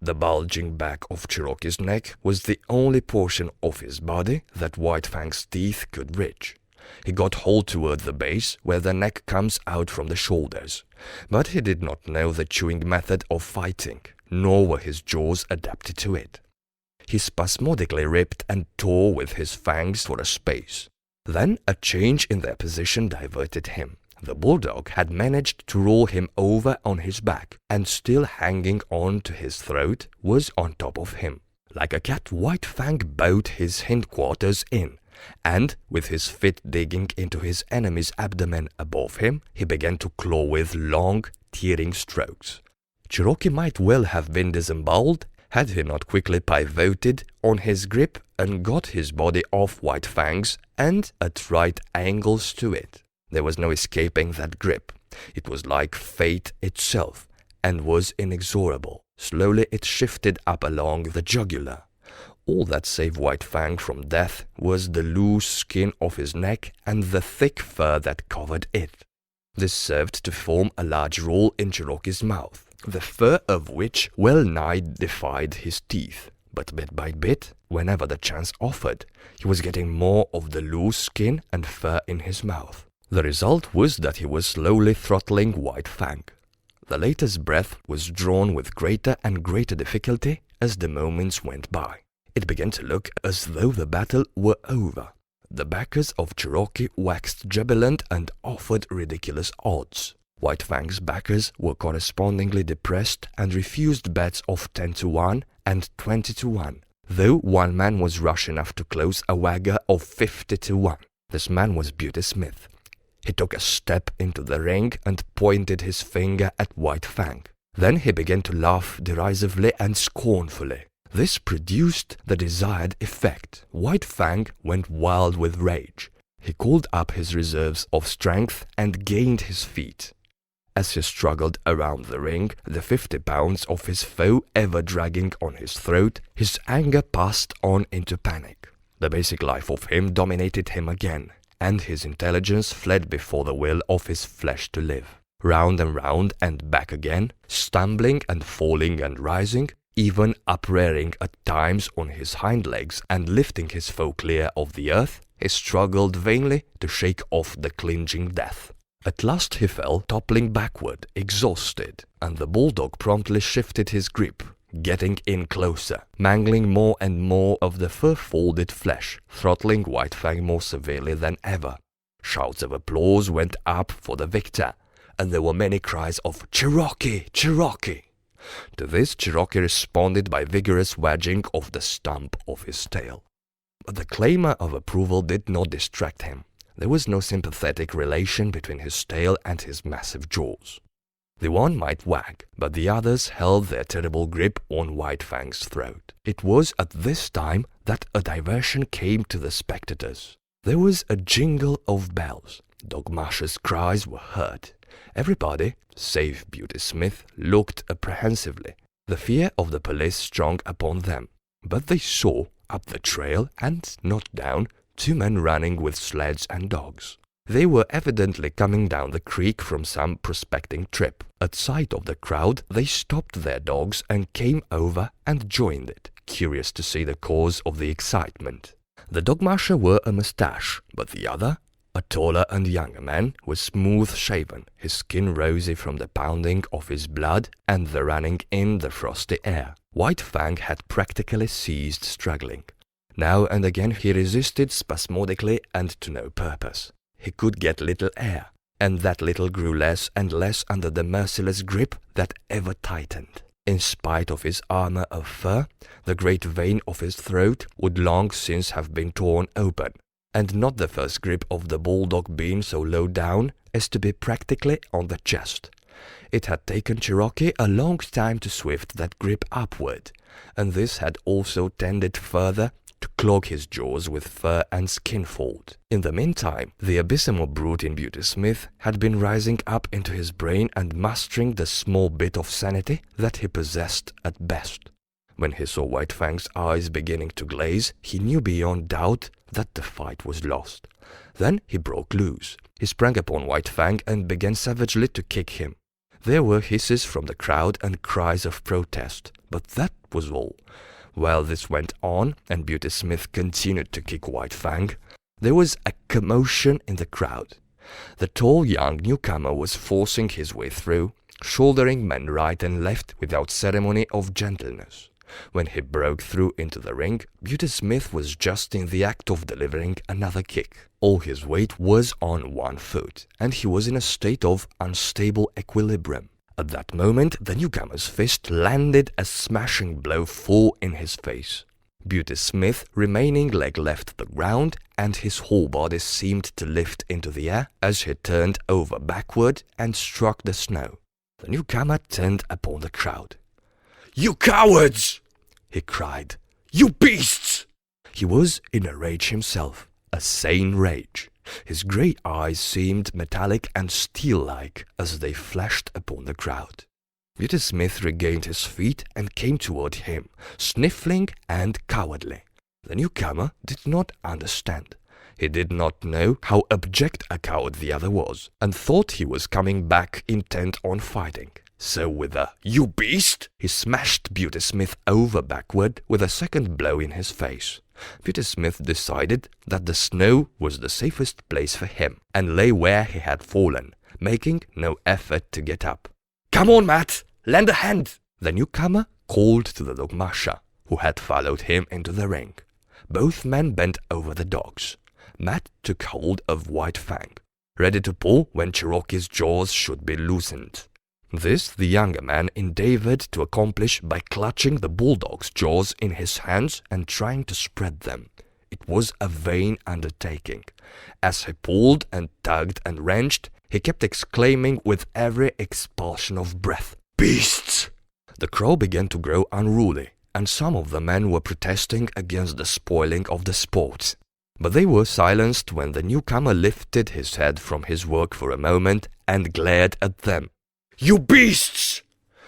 The bulging back of Cherokee's neck was the only portion of his body that White Fang's teeth could reach. He got hold toward the base, where the neck comes out from the shoulders. But he did not know the chewing method of fighting, nor were his jaws adapted to it. He spasmodically ripped and tore with his fangs for a space. Then a change in their position diverted him. The bulldog had managed to roll him over on his back, and still hanging on to his throat was on top of him. Like a cat, White Fang bowed his hindquarters in, and, with his feet digging into his enemy's abdomen above him, he began to claw with long, tearing strokes. Cherokee might well have been disemboweled had he not quickly pivoted on his grip and got his body off White Fang's and at right angles to it. There was no escaping that grip. It was like fate itself, and was inexorable. Slowly it shifted up along the jugular. All that saved White Fang from death was the loose skin of his neck and the thick fur that covered it. This served to form a large roll in Cherokee's mouth, the fur of which well-nigh defied his teeth. But bit by bit, whenever the chance offered, he was getting more of the loose skin and fur in his mouth. The result was that he was slowly throttling White Fang. The latter's breath was drawn with greater and greater difficulty as the moments went by. It began to look as though the battle were over. The backers of Cherokee waxed jubilant and offered ridiculous odds. White Fang's backers were correspondingly depressed and refused bets of 10-1 and 20-1, though one man was rash enough to close a wager of 50-1. This man was Beauty Smith. He took a step into the ring and pointed his finger at White Fang. Then he began to laugh derisively and scornfully. This produced the desired effect. White Fang went wild with rage. He called up his reserves of strength and gained his feet. As he struggled around the ring, the 50 pounds of his foe ever dragging on his throat, his anger passed on into panic. The basic life of him dominated him again, and his intelligence fled before the will of his flesh to live. Round and back again, stumbling and falling and rising, even uprearing at times on his hind legs and lifting his foe clear of the earth, he struggled vainly to shake off the clinging death. At last he fell, toppling backward, exhausted, and the bulldog promptly shifted his grip, getting in closer, mangling more and more of the fur-folded flesh, throttling White Fang more severely than ever. Shouts of applause went up for the victor, and there were many cries of "Cherokee! Cherokee!" To this, Cherokee responded by vigorous wagging of the stump of his tail. But the clamour of approval did not distract him. There was no sympathetic relation between his tail and his massive jaws. The one might wag, but the others held their terrible grip on White Fang's throat. It was at this time that a diversion came to the spectators. There was a jingle of bells. Dog Masher's cries were heard. Everybody, save Beauty Smith, looked apprehensively. The fear of the police strong upon them. But they saw, up the trail and not down, 2 men running with sleds and dogs. They were evidently coming down the creek from some prospecting trip. At sight of the crowd, they stopped their dogs and came over and joined it, curious to see the cause of the excitement. The dog masher wore a moustache, but the other, a taller and younger man, was smooth-shaven, his skin rosy from the pounding of his blood and the running in the frosty air. White Fang had practically ceased struggling. Now and again he resisted spasmodically and to no purpose. He could get little air, and that little grew less and less under the merciless grip that ever tightened. In spite of his armor of fur, the great vein of his throat would long since have been torn open, and not the first grip of the bulldog being so low down as to be practically on the chest. It had taken Cherokee a long time to swift that grip upward, and this had also tended further to clog his jaws with fur and skin fold. In the meantime, the abysmal brute in Beauty Smith had been rising up into his brain and mastering the small bit of sanity that he possessed at best. When he saw White Fang's eyes beginning to glaze, he knew beyond doubt that the fight was lost. Then he broke loose. He sprang upon White Fang and began savagely to kick him. There were hisses from the crowd and cries of protest, but that was all. While this went on and Beauty Smith continued to kick White Fang, there was a commotion in the crowd. The tall young newcomer was forcing his way through, shouldering men right and left without ceremony of gentleness. When he broke through into the ring, Beauty Smith was just in the act of delivering another kick. All his weight was on one foot, and he was in a state of unstable equilibrium. At that moment, the newcomer's fist landed a smashing blow full in his face. Beauty Smith, remaining leg left the ground, and his whole body seemed to lift into the air as he turned over backward and struck the snow. The newcomer turned upon the crowd. "You cowards!" he cried. "You beasts!" He was in a rage himself, a sane rage. His grey eyes seemed metallic and steel-like as they flashed upon the crowd. Beauty Smith regained his feet and came toward him, sniffling and cowardly. The newcomer did not understand. He did not know how abject a coward the other was, and thought he was coming back intent on fighting. So with a "You beast!" he smashed Beauty Smith over backward with a second blow in his face. Beauty Smith decided that the snow was the safest place for him, and lay where he had fallen, making no effort to get up. "Come on, Matt! Lend a hand!" The newcomer called to the dog masher, who had followed him into the ring. Both men bent over the dogs. Matt took hold of White Fang, ready to pull when Cherokee's jaws should be loosened. This the younger man endeavored to accomplish by clutching the bulldog's jaws in his hands and trying to spread them. It was a vain undertaking. As he pulled and tugged and wrenched, he kept exclaiming with every expulsion of breath, "Beasts!" The crowd began to grow unruly, and some of the men were protesting against the spoiling of the sport. But they were silenced when the newcomer lifted his head from his work for a moment and glared at them. "You beasts!"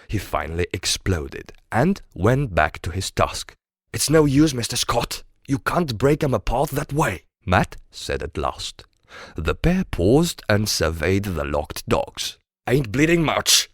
he finally exploded, and went back to his task. "It's no use, Mr. Scott. You can't break 'em apart that way," Matt said at last. The pair paused and surveyed the locked dogs. "Ain't bleeding much,"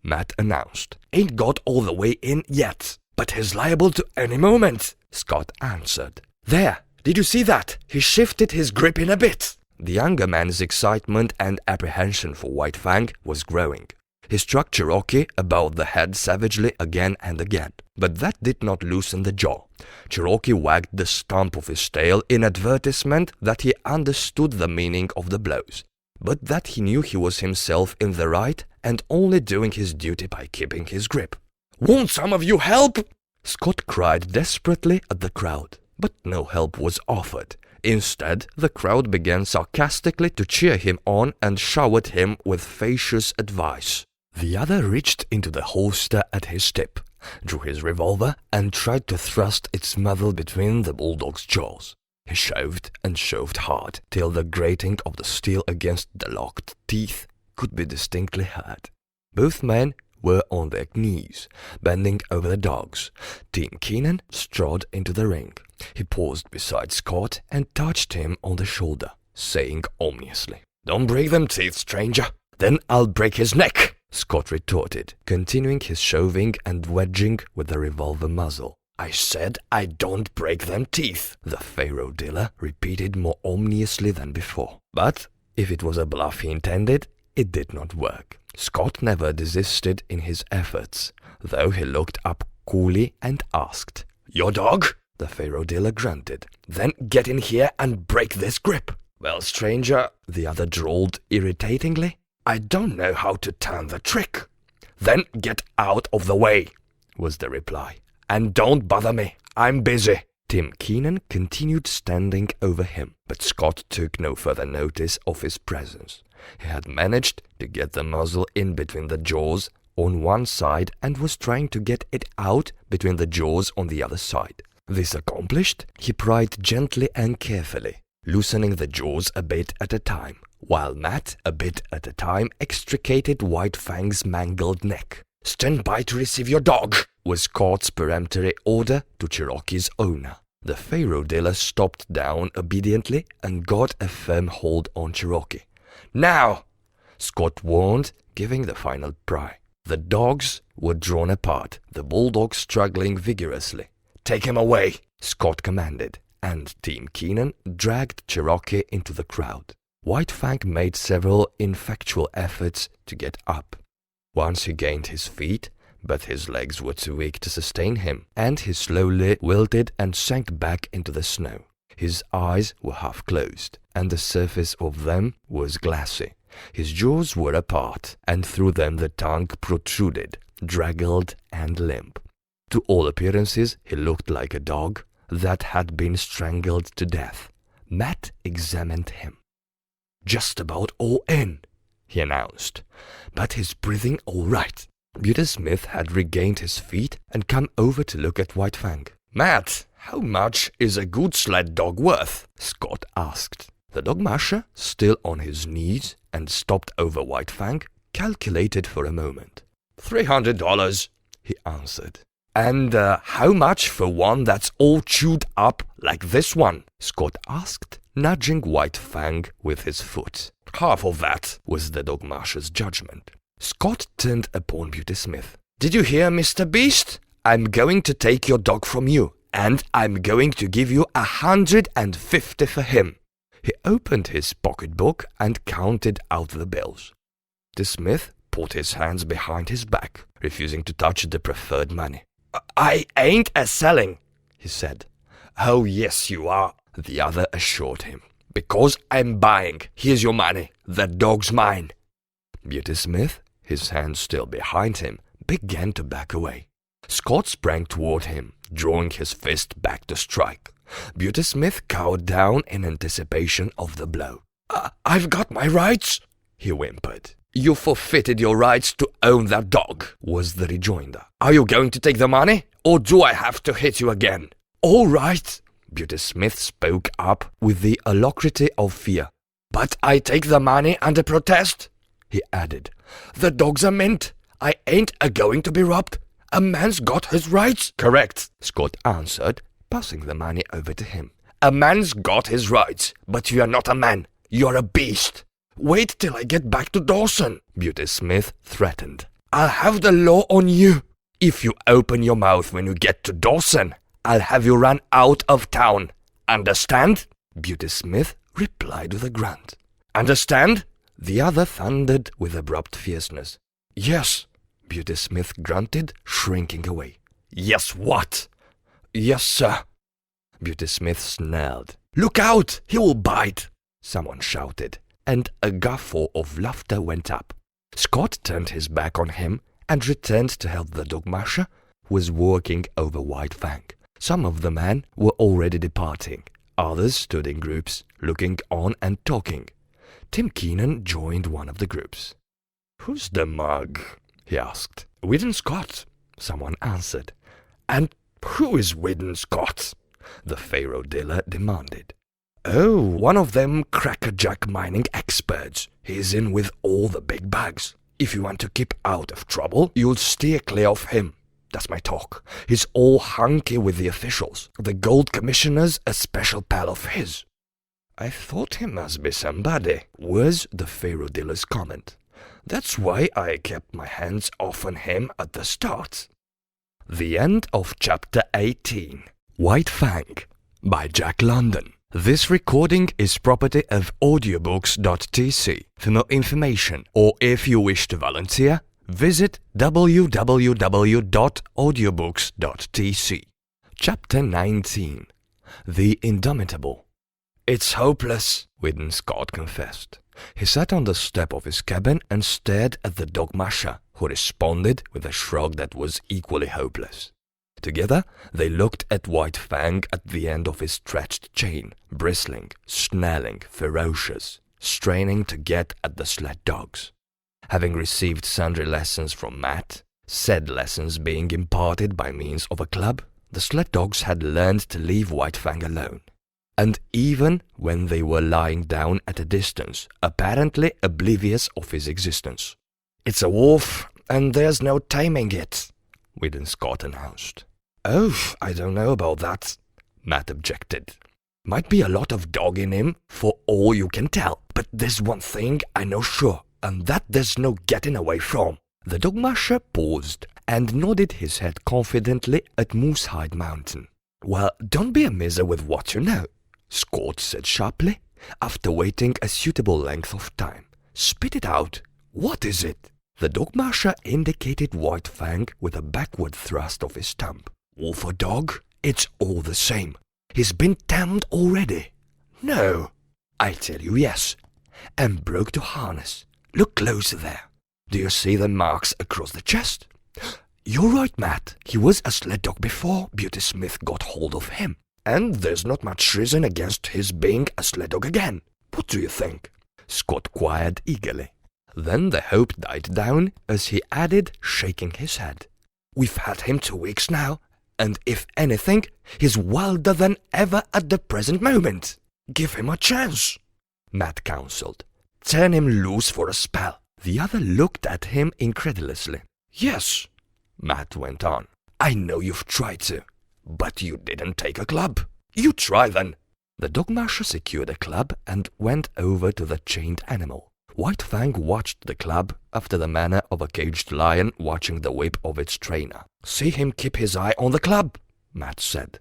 Matt announced. "Ain't got all the way in yet, but he's liable to any moment," Scott answered. "There, did you see that? He shifted his grip in a bit." The younger man's excitement and apprehension for White Fang was growing. He struck Cherokee about the head savagely again and again, but that did not loosen the jaw. Cherokee wagged the stump of his tail in advertisement that he understood the meaning of the blows, but that he knew he was himself in the right and only doing his duty by keeping his grip. "Won't some of you help?" Scott cried desperately at the crowd, but no help was offered. Instead, the crowd began sarcastically to cheer him on and showered him with facetious advice. The other reached into the holster at his hip, drew his revolver, and tried to thrust its muzzle between the bulldog's jaws. He shoved and shoved hard till the grating of the steel against the locked teeth could be distinctly heard. Both men were on their knees, bending over the dogs. Tim Keenan strode into the ring. He paused beside Scott and touched him on the shoulder, saying ominously, "Don't break them teeth, stranger." "Then I'll break his neck," Scott retorted, continuing his shoving and wedging with the revolver muzzle. "I said I don't break them teeth," the faro dealer repeated more ominously than before. But if it was a bluff he intended, it did not work. Scott never desisted in his efforts, though he looked up coolly and asked, "Your dog?" The faro dealer grunted. "Then get in here and break this grip." "Well, stranger," the other drawled irritatingly, "I don't know how to turn the trick." "Then get out of the way," was the reply. "And don't bother me, I'm busy." Tim Keenan continued standing over him, but Scott took no further notice of his presence. He had managed to get the muzzle in between the jaws on one side and was trying to get it out between the jaws on the other side. This accomplished, he pried gently and carefully, loosening the jaws a bit at a time, while Matt, a bit at a time, extricated White Fang's mangled neck. "Stand by to receive your dog," was Scott's peremptory order to Cherokee's owner. The faro dealer stopped down obediently and got a firm hold on Cherokee. "Now!" Scott warned, giving the final pry. The dogs were drawn apart, the bulldog struggling vigorously. "Take him away," Scott commanded, and Tim Keenan dragged Cherokee into the crowd. White Fang made several ineffectual efforts to get up. Once he gained his feet, but his legs were too weak to sustain him, and he slowly wilted and sank back into the snow. His eyes were half closed, and the surface of them was glassy. His jaws were apart, and through them the tongue protruded, draggled and limp. To all appearances, he looked like a dog that had been strangled to death. Matt examined him. "Just about all in," he announced, "but he's breathing all right." Buter Smith had regained his feet and come over to look at White Fang. "Matt, how much is a good sled dog worth?" Scott asked. The dog masher, still on his knees and stopped over White Fang, calculated for a moment. $300, he answered. "And how much for one that's all chewed up like this one?" Scott asked, nudging White Fang with his foot. "Half of that," was the dog masher's judgment. Scott turned upon Buter Smith. "Did you hear, Mr. Beast? I'm going to take your dog from you, and I'm going to give you $150 for him." He opened his pocketbook and counted out the bills. The Smith put his hands behind his back, refusing to touch the preferred money. "I ain't a-selling," he said. "Oh, yes, you are," the other assured him. "Because I'm buying. Here's your money. The dog's mine." Buter Smith, his hands still behind him, began to back away. Scott sprang toward him, drawing his fist back to strike. Buter Smith cowered down in anticipation of the blow. "I've got my rights," he whimpered. "You forfeited your rights to own that dog," was the rejoinder. "Are you going to take the money, or do I have to hit you again?" "All right," Buter Smith spoke up with the alacrity of fear. "But I take the money under protest," he added. "The dogs are mint. I ain't a-going to be robbed. A man's got his rights." "Correct," Scott answered, passing the money over to him. "A man's got his rights, but you're not a man. You're a beast." "Wait till I get back to Dawson," Buter Smith threatened. "I'll have the law on you. If you open your mouth when you get to Dawson, I'll have you run out of town. Understand?" Buter Smith replied with a grunt. "Understand?" The other thundered with abrupt fierceness. "Yes," Buter Smith grunted, shrinking away. "Yes, what?" "Yes, sir." Buter Smith snarled. "Look out! He will bite!" someone shouted, and a guffaw of laughter went up. Scott turned his back on him and returned to help the dog masher, who was working over White Fang. Some of the men were already departing. Others stood in groups, looking on and talking. Tim Keenan joined one of the groups. "Who's the mug?" he asked. "Whiddon Scott," someone answered. "And who is Whiddon Scott?" the faro dealer demanded. "Oh, one of them crackerjack mining experts. He's in with all the big bags. If you want to keep out of trouble, you'll steer clear of him. That's my talk. He's all hunky with the officials. The gold commissioner's a special pal of his." "I thought he must be somebody," was the faro dealer's comment. "That's why I kept my hands off on him at the start." The end of Chapter 18. White Fang by Jack London. This recording is property of audiobooks.tc. For more information or if you wish to volunteer, visit www.audiobooks.tc. Chapter 19. The Indomitable. "It's hopeless," Whiddon Scott confessed. He sat on the step of his cabin and stared at the dog Masha, who responded with a shrug that was equally hopeless. Together, they looked at White Fang at the end of his stretched chain, bristling, snarling, ferocious, straining to get at the sled dogs. Having received sundry lessons from Matt, said lessons being imparted by means of a club, the sled dogs had learned to leave White Fang alone. And even when they were lying down at a distance, apparently oblivious of his existence. "It's a wolf, and there's no taming it," Whiddon Scott announced. "Oh, I don't know about that," Matt objected. "Might be a lot of dog in him, for all you can tell, but there's one thing I know sure, and that there's no getting away from." The dog masher paused and nodded his head confidently at Moosehide Mountain. "Well, don't be a miser with what you know," Scott said sharply, after waiting a suitable length of time. "Spit it out. What is it?" The dog masher indicated White Fang with a backward thrust of his thumb. "Wolf or dog, it's all the same. He's been tamed already." "No." "I tell you yes. And broke to harness. Look closer there. Do you see the marks across the chest?" "You're right, Matt. He was a sled dog before Beauty Smith got hold of him. And there's not much reason against his being a sled dog again. What do you think?" Scott inquired eagerly. Then the hope died down as he added, shaking his head. "We've had him 2 weeks now, and if anything, he's wilder than ever at the present moment. Give him a chance," Matt counseled. "Turn him loose for a spell." The other looked at him incredulously. "Yes," Matt went on. "I know you've tried to, but you didn't take a club. You try then." The dog masher secured a club and went over to the chained animal. White Fang watched the club after the manner of a caged lion watching the whip of its trainer. "See him keep his eye on the club," Matt said.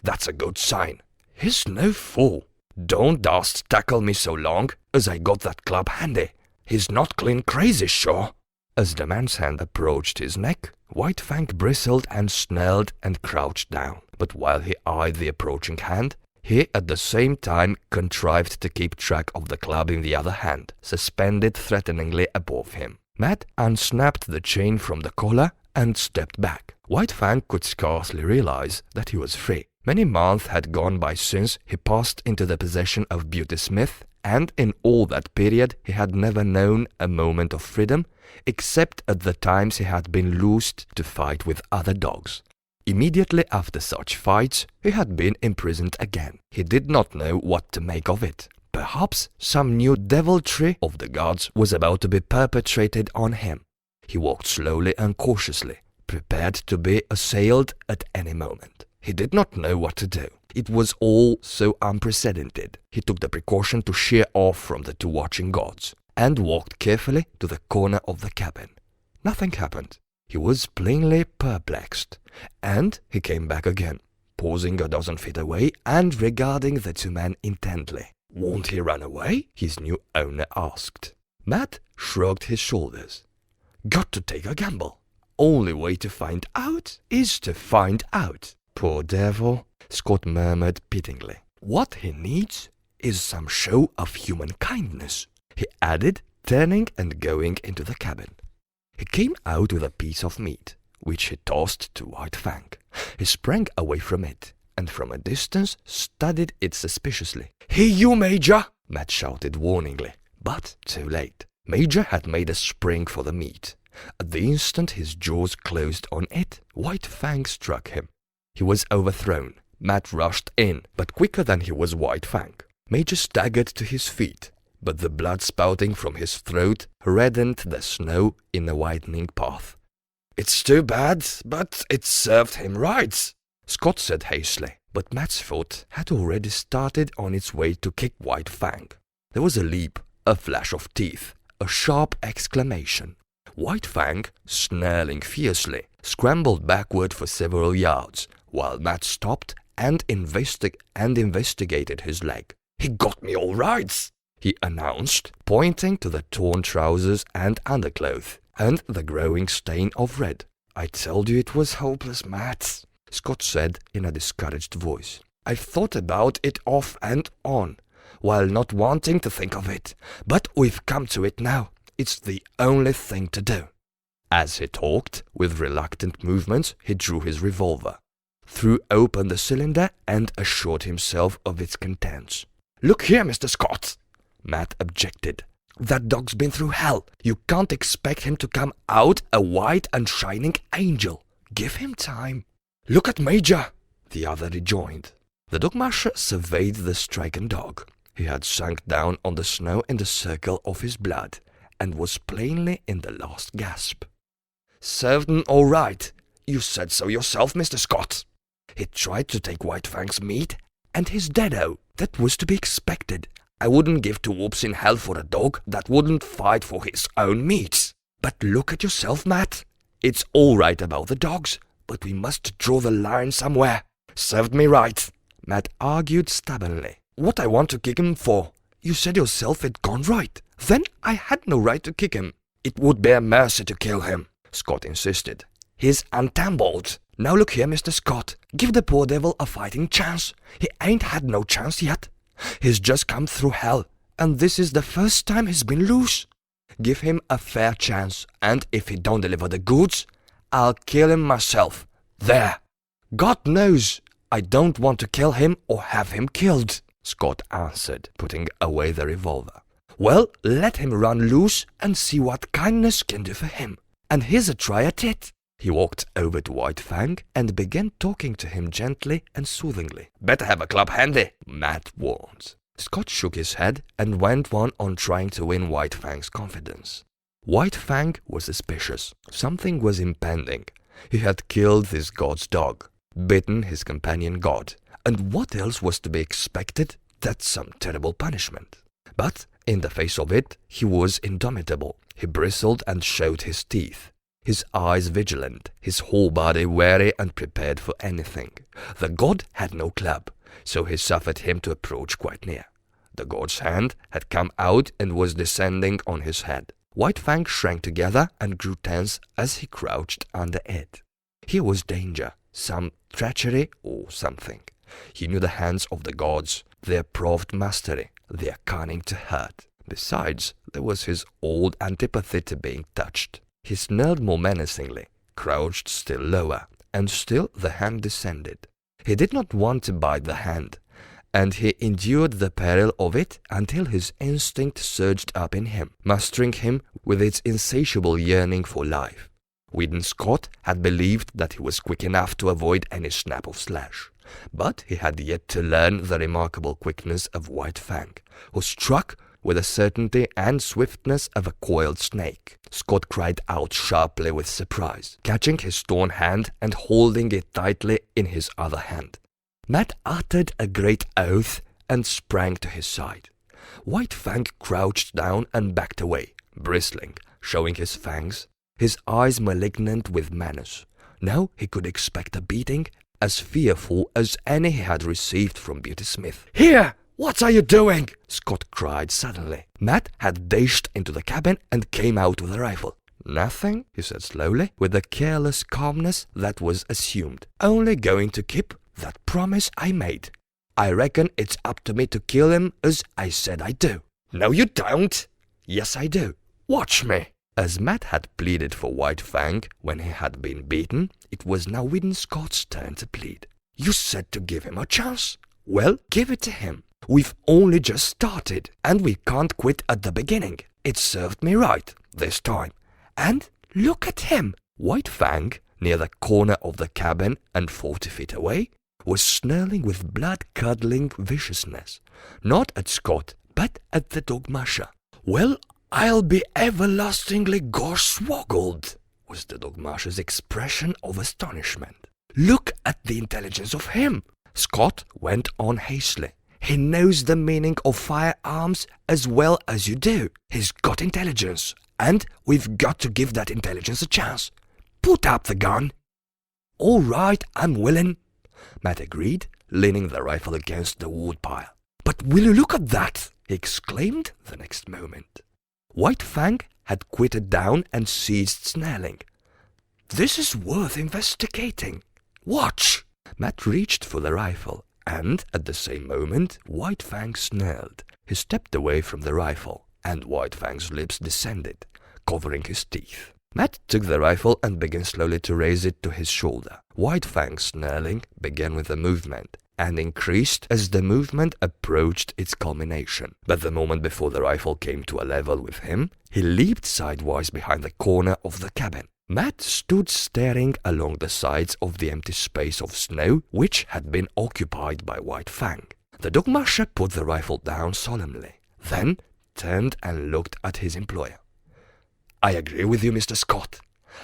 "That's a good sign. He's no fool. Don't dast tackle me so long, as I got that club handy. He's not clean crazy, sure." As the man's hand approached his neck, White Fang bristled and snarled and crouched down. But while he eyed the approaching hand, he at the same time contrived to keep track of the club in the other hand, suspended threateningly above him. Matt unsnapped the chain from the collar and stepped back. White Fang could scarcely realize that he was free. Many months had gone by since he passed into the possession of Beauty Smith, and in all that period he had never known a moment of freedom, except at the times he had been loosed to fight with other dogs. Immediately after such fights, he had been imprisoned again. He did not know what to make of it. Perhaps some new deviltry of the gods was about to be perpetrated on him. He walked slowly and cautiously, prepared to be assailed at any moment. He did not know what to do. It was all so unprecedented. He took the precaution to sheer off from the two watching gods, and walked carefully to the corner of the cabin. Nothing happened. He was plainly perplexed, and he came back again, pausing a dozen feet away and regarding the two men intently. "Won't he run away?" his new owner asked. Matt shrugged his shoulders. "Got to take a gamble. Only way to find out is to find out." "Poor devil," Scott murmured pityingly. "What he needs is some show of human kindness," he added, turning and going into the cabin. He came out with a piece of meat, which he tossed to White Fang. He sprang away from it, and from a distance studied it suspiciously. "Hey, you, Major!" Matt shouted warningly, but too late. Major had made a spring for the meat. At the instant his jaws closed on it, White Fang struck him. He was overthrown. Matt rushed in, but quicker than he was White Fang. Major staggered to his feet, but the blood spouting from his throat reddened the snow in a widening path. "It's too bad, but it served him right," Scott said hastily, but Matt's foot had already started on its way to kick White Fang. There was a leap, a flash of teeth, a sharp exclamation. White Fang, snarling fiercely, scrambled backward for several yards, while Matt stopped and investigated his leg. "He got me all right," he announced, pointing to the torn trousers and underclothes, and the growing stain of red. "I told you it was hopeless, Matt," Scott said in a discouraged voice. "I've thought about it off and on, while not wanting to think of it, but we've come to it now. It's the only thing to do." As he talked, with reluctant movements, he drew his revolver, threw open the cylinder, and assured himself of its contents. "Look here, Mr. Scott," Matt objected. "That dog's been through hell. You can't expect him to come out a white and shining angel. Give him time." "Look at Major," the other rejoined. The dogmasher surveyed the stricken dog. He had sunk down on the snow in the circle of his blood, and was plainly in the last gasp. "Served him all right. You said so yourself, Mr. Scott. He tried to take White Fang's meat, and he's deado. That was to be expected. I wouldn't give two whoops in hell for a dog that wouldn't fight for his own meat. But look at yourself, Matt. It's all right about the dogs, but we must draw the line somewhere. Served me right," Matt argued stubbornly. "What I want to kick him for? You said yourself it'd gone right. Then I had no right to kick him." "It would be a mercy to kill him," Scott insisted. "He's untambled. Now look here, Mr. Scott. Give the poor devil a fighting chance. He ain't had no chance yet. He's just come through hell, and this is the first time he's been loose. Give him a fair chance, and if he don't deliver the goods, I'll kill him myself. There. God knows I don't want to kill him or have him killed," Scott answered, putting away the revolver. "Well, let him run loose and see what kindness can do for him. And here's a try at it." He walked over to White Fang and began talking to him gently and soothingly. "Better have a club handy," Matt warned. Scott shook his head and went on trying to win White Fang's confidence. White Fang was suspicious. Something was impending. He had killed this god's dog, bitten his companion god, and what else was to be expected? That's some terrible punishment. But in the face of it, he was indomitable. He bristled and showed his teeth, his eyes vigilant, his whole body wary and prepared for anything. The god had no club, so he suffered him to approach quite near. The god's hand had come out and was descending on his head. White Fang shrank together and grew tense as he crouched under it. Here was danger, some treachery or something. He knew the hands of the gods, their proved mastery, their cunning to hurt. Besides, there was his old antipathy to being touched. He snarled more menacingly, crouched still lower, and still the hand descended. He did not want to bite the hand, and he endured the peril of it until his instinct surged up in him, mastering him with its insatiable yearning for life. Weedon Scott had believed that he was quick enough to avoid any snap of slash, but he had yet to learn the remarkable quickness of White Fang, who struck with the certainty and swiftness of a coiled snake. Scott cried out sharply with surprise, catching his torn hand and holding it tightly in his other hand. Matt uttered a great oath and sprang to his side. White Fang crouched down and backed away, bristling, showing his fangs, his eyes malignant with menace. Now he could expect a beating as fearful as any he had received from Beauty Smith. "Here! What are you doing?" Scott cried suddenly. Matt had dashed into the cabin and came out with a rifle. "Nothing," he said slowly, with a careless calmness that was assumed. "Only going to keep that promise I made. I reckon it's up to me to kill him as I said I'd do." "No, you don't." "Yes, I do. Watch me." As Matt had pleaded for White Fang when he had been beaten, it was now Weedon Scott's turn to plead. "You said to give him a chance. Well, give it to him. We've only just started, and we can't quit at the beginning. It served me right, this time. And look at him." White Fang, near the corner of the cabin and 40 feet away, was snarling with blood-curdling viciousness, not at Scott, but at the dog musher. "Well, I'll be everlastingly gosh-swoggled," was the dog musher's expression of astonishment. "Look at the intelligence of him," Scott went on hastily. "He knows the meaning of firearms as well as you do. He's got intelligence, and we've got to give that intelligence a chance. Put up the gun." "All right, I'm willing," Matt agreed, leaning the rifle against the woodpile. "But will you look at that?" he exclaimed the next moment. White Fang had quieted down and ceased snarling. "This is worth investigating. Watch!" Matt reached for the rifle, and at the same moment White Fang snarled. He stepped away from the rifle, and White Fang's lips descended, covering his teeth. Matt took the rifle and began slowly to raise it to his shoulder. White Fang's snarling began with a movement, and increased as the movement approached its culmination. But the moment before the rifle came to a level with him, he leaped sidewise behind the corner of the cabin. Matt stood staring along the sides of the empty space of snow which had been occupied by White Fang. The dog musher put the rifle down solemnly, then turned and looked at his employer. "I agree with you, Mr. Scott.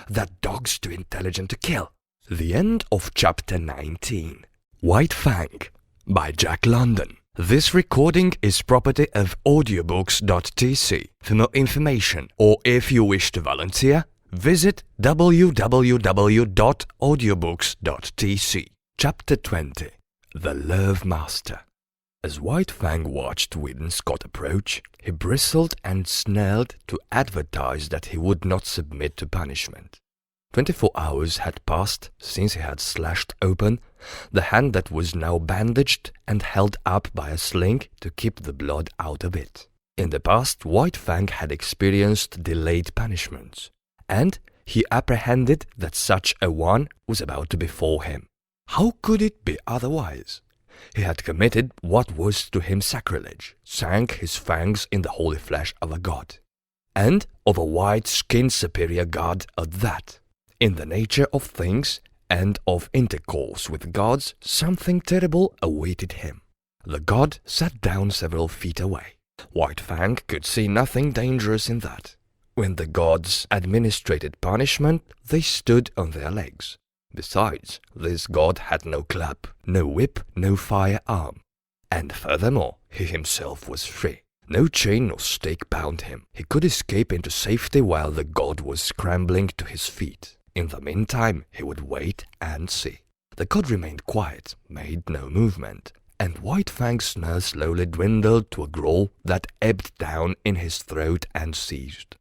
That dog's too intelligent to kill." The end of Chapter 19. White Fang by Jack London. This recording is property of audiobooks.tc. For more information, or if you wish to volunteer, visit www.audiobooks.tc. Chapter 20. The Love Master. As White Fang watched Whedon Scott approach, he bristled and snarled to advertise that he would not submit to punishment. 24 hours had passed since he had slashed open the hand that was now bandaged and held up by a sling to keep the blood out of it. In the past, White Fang had experienced delayed punishments, and he apprehended that such a one was about to befall him. How could it be otherwise? He had committed what was to him sacrilege, sank his fangs in the holy flesh of a god, and of a white-skinned superior god at that. In the nature of things and of intercourse with gods, something terrible awaited him. The god sat down several feet away. White Fang could see nothing dangerous in that. When the gods administered punishment, they stood on their legs. Besides, this god had no club, no whip, no firearm. And furthermore, he himself was free. No chain nor stake bound him. He could escape into safety while the god was scrambling to his feet. In the meantime, he would wait and see. The god remained quiet, made no movement, and White Fang's snare slowly dwindled to a growl that ebbed down in his throat and ceased.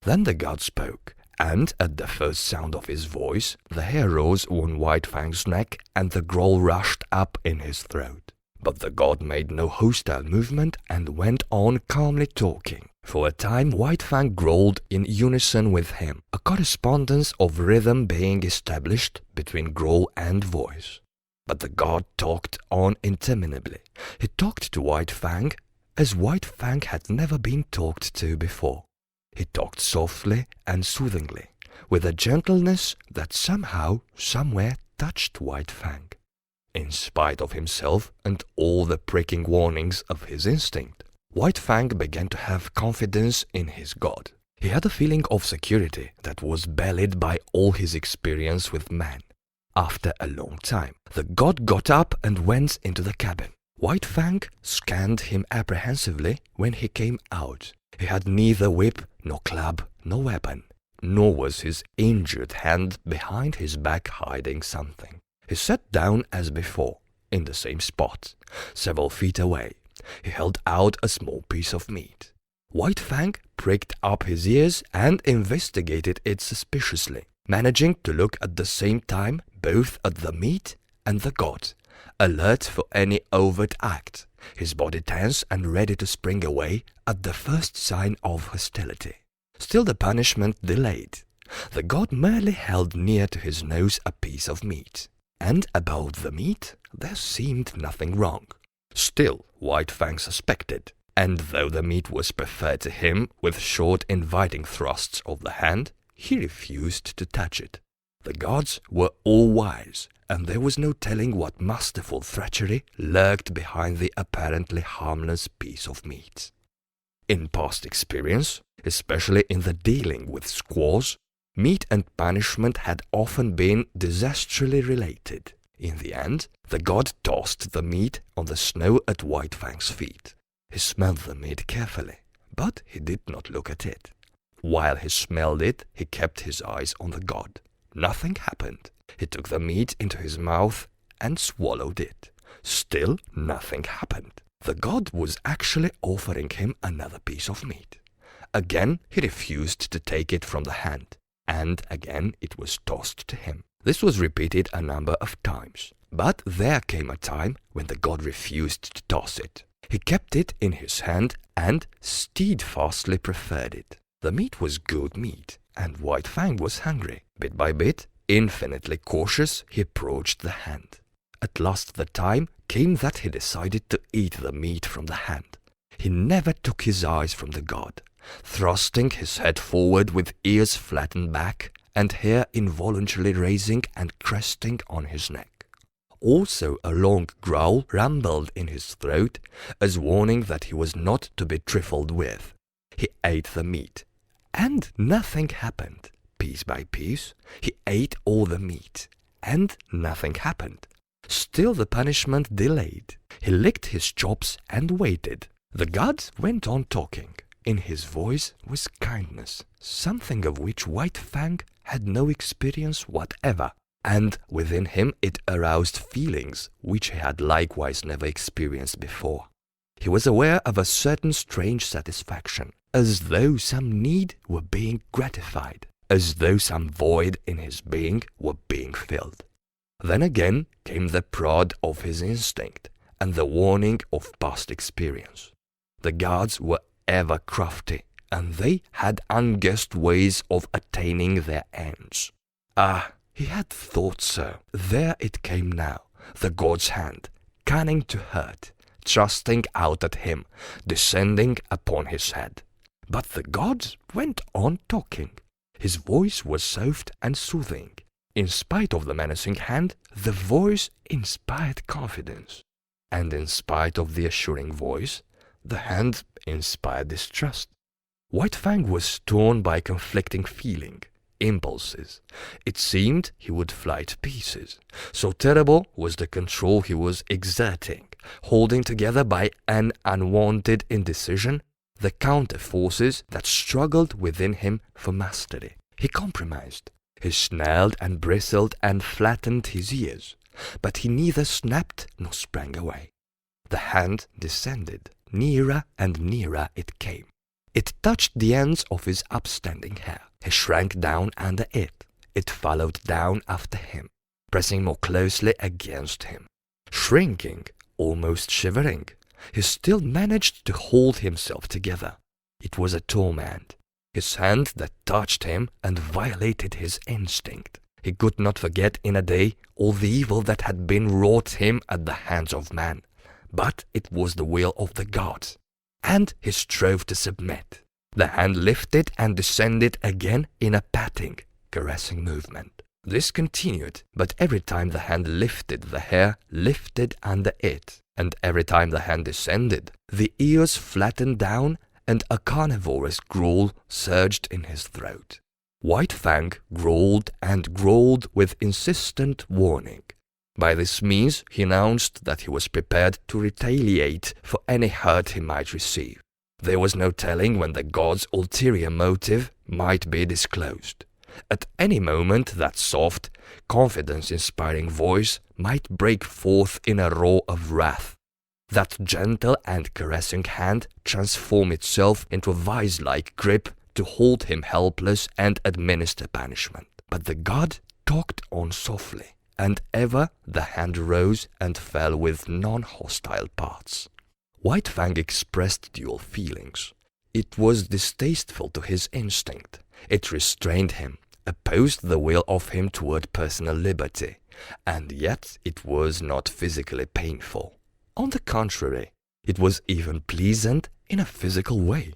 Then the god spoke, and at the first sound of his voice, the hair rose on White Fang's neck and the growl rushed up in his throat. But the god made no hostile movement and went on calmly talking. For a time, White Fang growled in unison with him, a correspondence of rhythm being established between growl and voice. But the god talked on interminably. He talked to White Fang as White Fang had never been talked to before. He talked softly and soothingly, with a gentleness that somehow, somewhere touched White Fang. In spite of himself and all the pricking warnings of his instinct, White Fang began to have confidence in his god. He had a feeling of security that was belied by all his experience with man. After a long time, the god got up and went into the cabin. White Fang scanned him apprehensively when he came out. He had neither whip, nor club, nor weapon, nor was his injured hand behind his back hiding something. He sat down as before, in the same spot, several feet away. He held out a small piece of meat. White Fang pricked up his ears and investigated it suspiciously, managing to look at the same time both at the meat and the god, alert for any overt act, his body tense and ready to spring away at the first sign of hostility. Still the punishment delayed. The god merely held near to his nose a piece of meat, and about the meat there seemed nothing wrong. Still, White Fang suspected, and though the meat was preferred to him with short inviting thrusts of the hand, he refused to touch it. The gods were all wise, and there was no telling what masterful treachery lurked behind the apparently harmless piece of meat. In past experience, especially in the dealing with squaws, meat and punishment had often been disastrously related. In the end, the god tossed the meat on the snow at White Fang's feet. He smelled the meat carefully, but he did not look at it. While he smelled it, he kept his eyes on the god. Nothing happened. He took the meat into his mouth and swallowed it. Still nothing happened. The god was actually offering him another piece of meat. Again, he refused to take it from the hand, and again it was tossed to him. This was repeated a number of times, but there came a time when the god refused to toss it. He kept it in his hand and steadfastly preferred it. The meat was good meat, and White Fang was hungry. Bit by bit, infinitely cautious, he approached the hand. At last the time came that he decided to eat the meat from the hand. He never took his eyes from the god, thrusting his head forward with ears flattened back and hair involuntarily raising and cresting on his neck. Also a long growl rumbled in his throat as warning that he was not to be trifled with. He ate the meat, and nothing happened. Piece by piece, he ate all the meat, and nothing happened. Still the punishment delayed. He licked his chops and waited. The god went on talking. In his voice was kindness, something of which White Fang had no experience whatever, and within him it aroused feelings which he had likewise never experienced before. He was aware of a certain strange satisfaction, as though some need were being gratified, as though some void in his being were being filled. Then again came the prod of his instinct and the warning of past experience. The gods were ever crafty, and they had unguessed ways of attaining their ends. Ah, he had thought so. There it came now, the god's hand, cunning to hurt, thrusting out at him, descending upon his head. But the god went on talking. His voice was soft and soothing. In spite of the menacing hand, the voice inspired confidence. And in spite of the assuring voice, the hand inspired distrust. White Fang was torn by conflicting feeling, impulses. It seemed he would fly to pieces. So terrible was the control he was exerting, holding together by an unwanted indecision the counter-forces that struggled within him for mastery. He compromised. He snarled and bristled and flattened his ears, but he neither snapped nor sprang away. The hand descended. Nearer and nearer it came. It touched the ends of his upstanding hair. He shrank down under it. It followed down after him, pressing more closely against him. Shrinking, almost shivering, he still managed to hold himself together. It was a torment. His hand that touched him and violated his instinct. He could not forget in a day all the evil that had been wrought him at the hands of man. But it was the will of the gods, and he strove to submit. The hand lifted and descended again in a patting, caressing movement. This continued, but every time the hand lifted, the hair lifted under it, and every time the hand descended, the ears flattened down and a carnivorous growl surged in his throat. White Fang growled and growled with insistent warning. By this means he announced that he was prepared to retaliate for any hurt he might receive. There was no telling when the god's ulterior motive might be disclosed. At any moment that soft, confidence-inspiring voice might break forth in a roar of wrath. That gentle and caressing hand transform itself into a vice-like grip to hold him helpless and administer punishment. But the god talked on softly, and ever the hand rose and fell with non-hostile parts. White Fang expressed dual feelings. It was distasteful to his instinct. It restrained him, opposed the will of him toward personal liberty, and yet it was not physically painful. On the contrary, it was even pleasant in a physical way.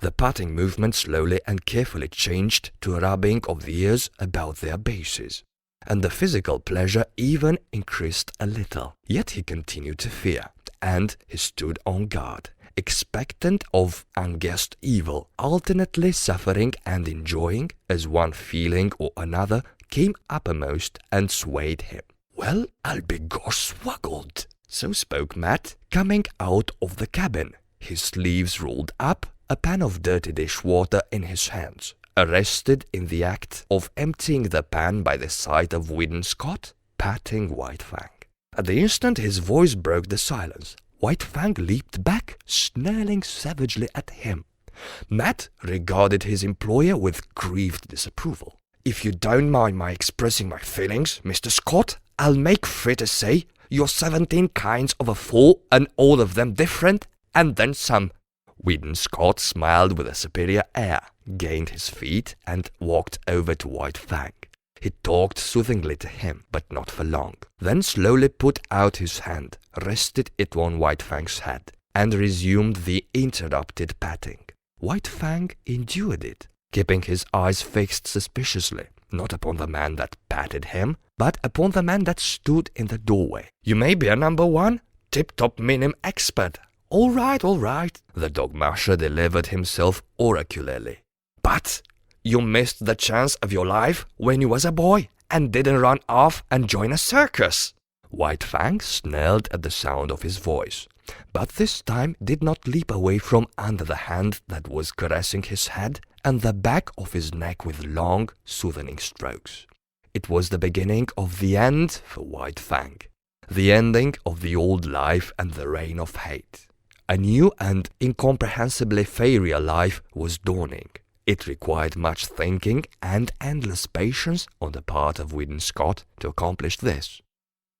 The patting movement slowly and carefully changed to a rubbing of the ears about their bases. and the physical pleasure even increased a little. Yet he continued to fear, and he stood on guard, expectant of unguessed evil, alternately suffering and enjoying as one feeling or another came uppermost and swayed him. "Well, I'll be gosh swoggled," so spoke Matt, coming out of the cabin, his sleeves rolled up, a pan of dirty dishwater in his hands, arrested in the act of emptying the pan by the side of Whidden Scott, patting White Fang. At the instant his voice broke the silence, White Fang leaped back, snarling savagely at him. Matt regarded his employer with grieved disapproval. "If you don't mind my expressing my feelings, Mr. Scott, I'll make free to say you're 17 kinds of a fool, and all of them different, and then some." Whidden Scott smiled with a superior air, gained his feet, and walked over to White Fang. He talked soothingly to him, but not for long, then slowly put out his hand, rested it on White Fang's head, and resumed the interrupted patting. White Fang endured it, keeping his eyes fixed suspiciously, not upon the man that patted him, but upon the man that stood in the doorway. "You may be a number one, tip-top minim expert. All right, the dog masher delivered himself oracularly. But you missed the chance of your life when you was a boy and didn't run off and join a circus." White Fang snarled at the sound of his voice, but this time did not leap away from under the hand that was caressing his head and the back of his neck with long, soothing strokes. It was the beginning of the end for White Fang, the ending of the old life and the reign of hate. A new and incomprehensibly fairer life was dawning. It required much thinking and endless patience on the part of Whidden Scott to accomplish this.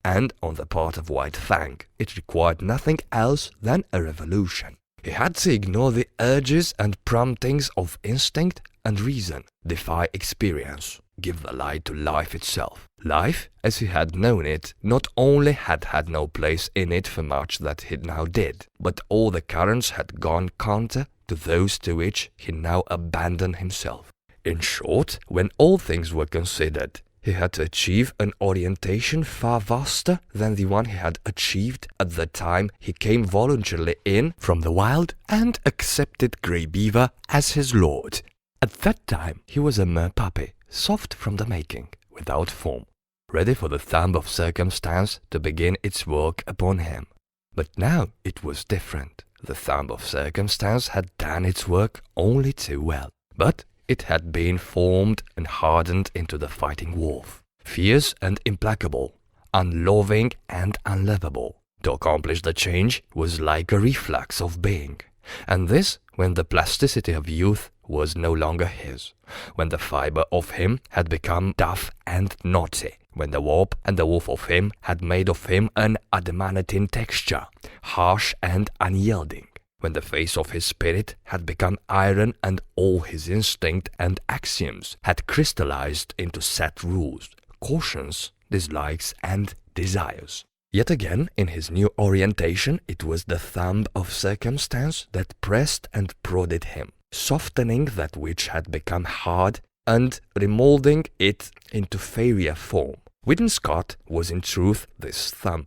And on the part of White Fang, it required nothing else than a revolution. He had to ignore the urges and promptings of instinct and reason, defy experience, give the lie to life itself. Life, as he had known it, not only had had no place in it for much that he now did, but all the currents had gone counter to those to which he now abandoned himself. In short, when all things were considered, he had to achieve an orientation far vaster than the one he had achieved at the time he came voluntarily in from the wild and accepted Grey Beaver as his lord. At that time he was a mere puppy, soft from the making, without form, ready for the thumb of circumstance to begin its work upon him. But now it was different. The thumb of circumstance had done its work only too well, but it had been formed and hardened into the fighting wolf, fierce and implacable, unloving and unlovable. To accomplish the change was like a reflux of being, and this when the plasticity of youth was no longer his, when the fibre of him had become tough and knotty, when the warp and the woof of him had made of him an adamantine texture, harsh and unyielding, when the face of his spirit had become iron and all his instinct and axioms had crystallized into set rules, cautions, dislikes, and desires. Yet again, in his new orientation, it was the thumb of circumstance that pressed and prodded him, softening that which had become hard and remolding it into fairer form. Whidden Scott was in truth this thumb.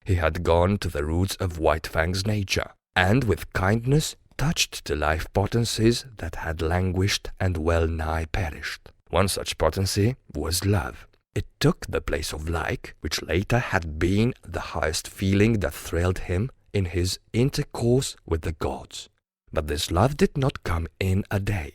He had gone to the roots of White Fang's nature, and with kindness touched to life potencies that had languished and well nigh perished. One such potency was love. It took the place of like, which later had been the highest feeling that thrilled him in his intercourse with the gods. But this love did not come in a day.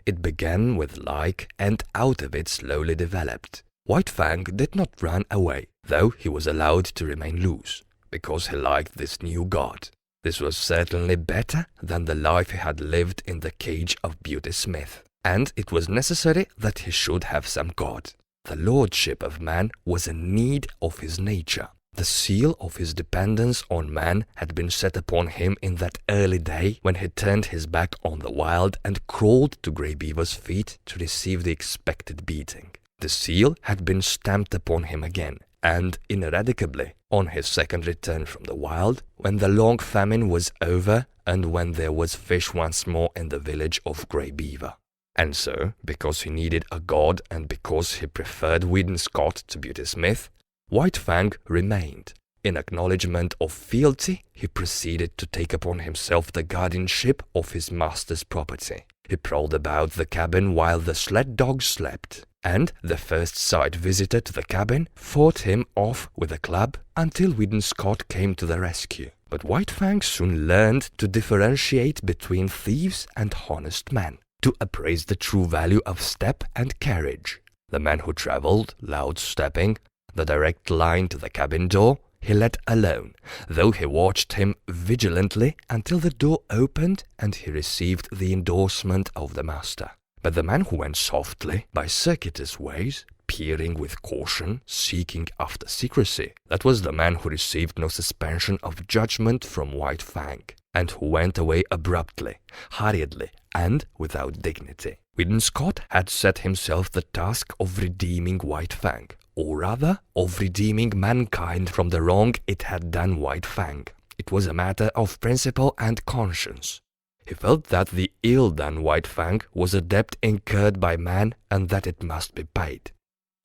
It began with like, and out of it slowly developed. White Fang did not run away, though he was allowed to remain loose, because he liked this new god. This was certainly better than the life he had lived in the cage of Beauty Smith, and it was necessary that he should have some god. The lordship of man was a need of his nature. The seal of his dependence on man had been set upon him in that early day when he turned his back on the wild and crawled to Grey Beaver's feet to receive the expected beating. The seal had been stamped upon him again, and ineradicably, on his second return from the wild, when the long famine was over and when there was fish once more in the village of Grey Beaver. And so, because he needed a god and because he preferred Weedon Scott to Beauty Smith, White Fang remained. In acknowledgement of fealty, he proceeded to take upon himself the guardianship of his master's property. He prowled about the cabin while the sled dog slept, and the first sight visitor to the cabin fought him off with a club until Weedon Scott came to the rescue. But White Fang soon learned to differentiate between thieves and honest men, to appraise the true value of step and carriage. The man who traveled, loud stepping, the direct line to the cabin door, he let alone, though he watched him vigilantly until the door opened and he received the endorsement of the master. But the man who went softly, by circuitous ways, peering with caution, seeking after secrecy, that was the man who received no suspension of judgment from White Fang, and who went away abruptly, hurriedly, and without dignity. Weedon Scott had set himself the task of redeeming White Fang, or rather, of redeeming mankind from the wrong it had done White Fang. It was a matter of principle and conscience. He felt that the ill done White Fang was a debt incurred by man and that it must be paid.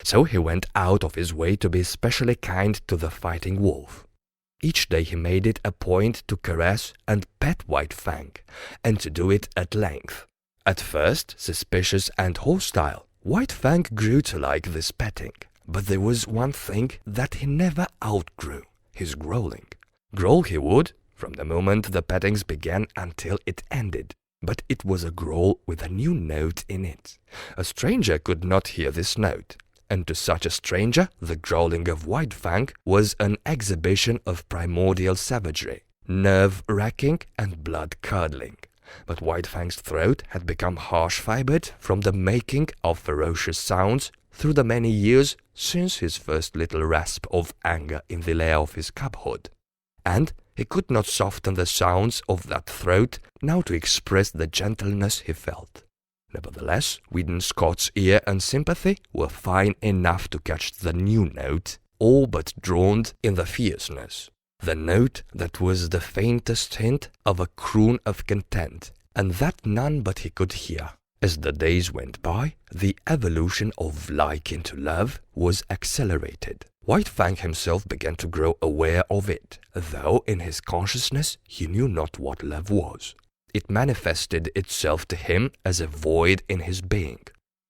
So he went out of his way to be especially kind to the fighting wolf. Each day he made it a point to caress and pet White Fang, and to do it at length. At first, suspicious and hostile, White Fang grew to like this petting. But there was one thing that he never outgrew, his growling. Growl he would, from the moment the pettings began until it ended. But it was a growl with a new note in it. A stranger could not hear this note, and to such a stranger the growling of White Fang was an exhibition of primordial savagery, nerve-wracking and blood-curdling. But White Fang's throat had become harsh-fibered from the making of ferocious sounds through the many years since his first little rasp of anger in the lair of his cubhood, and he could not soften the sounds of that throat now to express the gentleness he felt. Nevertheless, Weedon Scott's ear and sympathy were fine enough to catch the new note, all but drowned in the fierceness, the note that was the faintest hint of a croon of content, and that none but he could hear. As the days went by, the evolution of liking to love was accelerated. White Fang himself began to grow aware of it, though in his consciousness he knew not what love was. It manifested itself to him as a void in his being,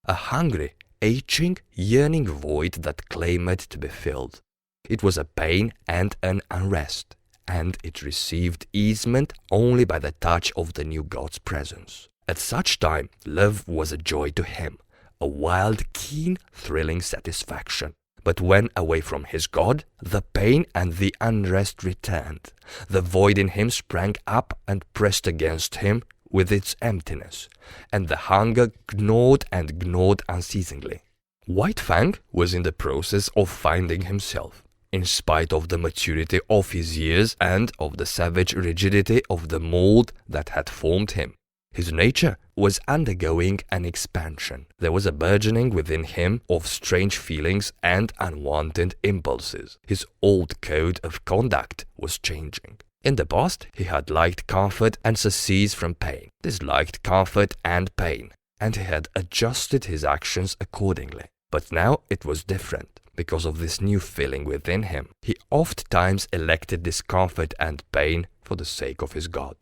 a hungry, aching, yearning void that claimed to be filled. It was a pain and an unrest, and it received easement only by the touch of the new god's presence. At such time, love was a joy to him, a wild, keen, thrilling satisfaction. But when away from his god, the pain and the unrest returned. The void in him sprang up and pressed against him with its emptiness, and the hunger gnawed and gnawed unceasingly. White Fang was in the process of finding himself, in spite of the maturity of his years and of the savage rigidity of the mold that had formed him. His nature was undergoing an expansion. There was a burgeoning within him of strange feelings and unwanted impulses. His old code of conduct was changing. In the past, he had liked comfort and surcease from pain, disliked comfort and pain, and he had adjusted his actions accordingly. But now it was different. Because of this new feeling within him, he oft-times elected discomfort and pain for the sake of his God.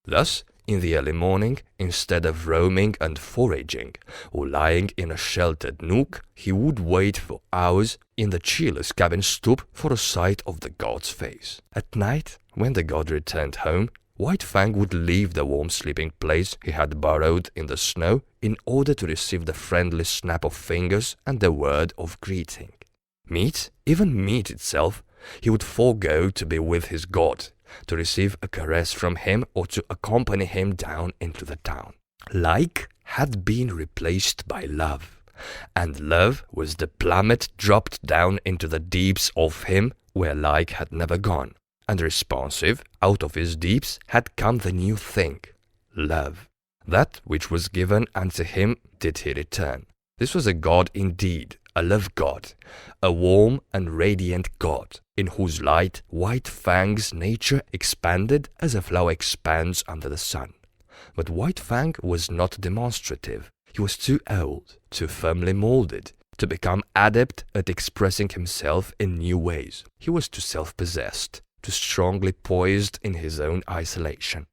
Thus, in the early morning, instead of roaming and foraging, or lying in a sheltered nook, he would wait for hours in the cheerless cabin stoop for a sight of the god's face. At night, when the god returned home, White Fang would leave the warm sleeping place he had burrowed in the snow in order to receive the friendly snap of fingers and the word of greeting. Meat, even meat itself, he would forego to be with his god, to receive a caress from him or to accompany him down into the town. Like had been replaced by love, and love was the plummet dropped down into the deeps of him where like had never gone, and responsive out of his deeps had come the new thing, love. That which was given unto him did he return. This was a god indeed, a love god, a warm and radiant god, in whose light White Fang's nature expanded as a flower expands under the sun. But White Fang was not demonstrative. He was too old, too firmly molded, to become adept at expressing himself in new ways. He was too self-possessed, too strongly poised in his own isolation.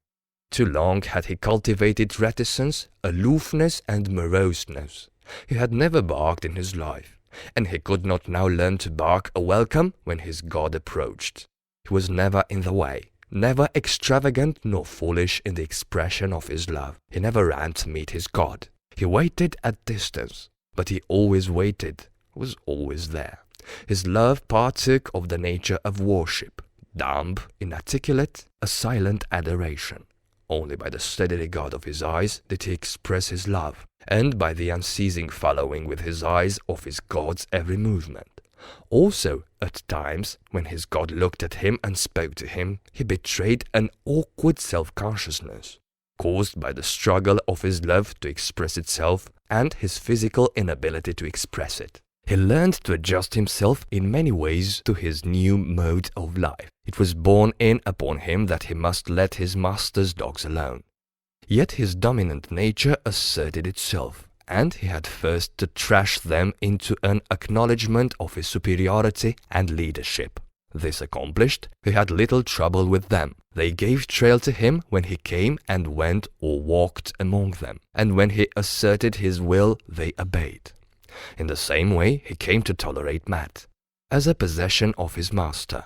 Too long had he cultivated reticence, aloofness, and moroseness. He had never barked in his life, and he could not now learn to bark a welcome when his God approached. He was never in the way, never extravagant nor foolish in the expression of his love. He never ran to meet his God. He waited at distance, but he always waited, was always there. His love partook of the nature of worship, dumb, inarticulate, a silent adoration. Only by the steady regard of his eyes did he express his love, and by the unceasing following with his eyes of his God's every movement. Also, at times, when his God looked at him and spoke to him, he betrayed an awkward self-consciousness, caused by the struggle of his love to express itself and his physical inability to express it. He learned to adjust himself in many ways to his new mode of life. It was borne in upon him that he must let his master's dogs alone. Yet his dominant nature asserted itself, and he had first to trash them into an acknowledgement of his superiority and leadership. This accomplished, he had little trouble with them. They gave trail to him when he came and went or walked among them, and when he asserted his will, they obeyed. In the same way, he came to tolerate Matt as a possession of his master.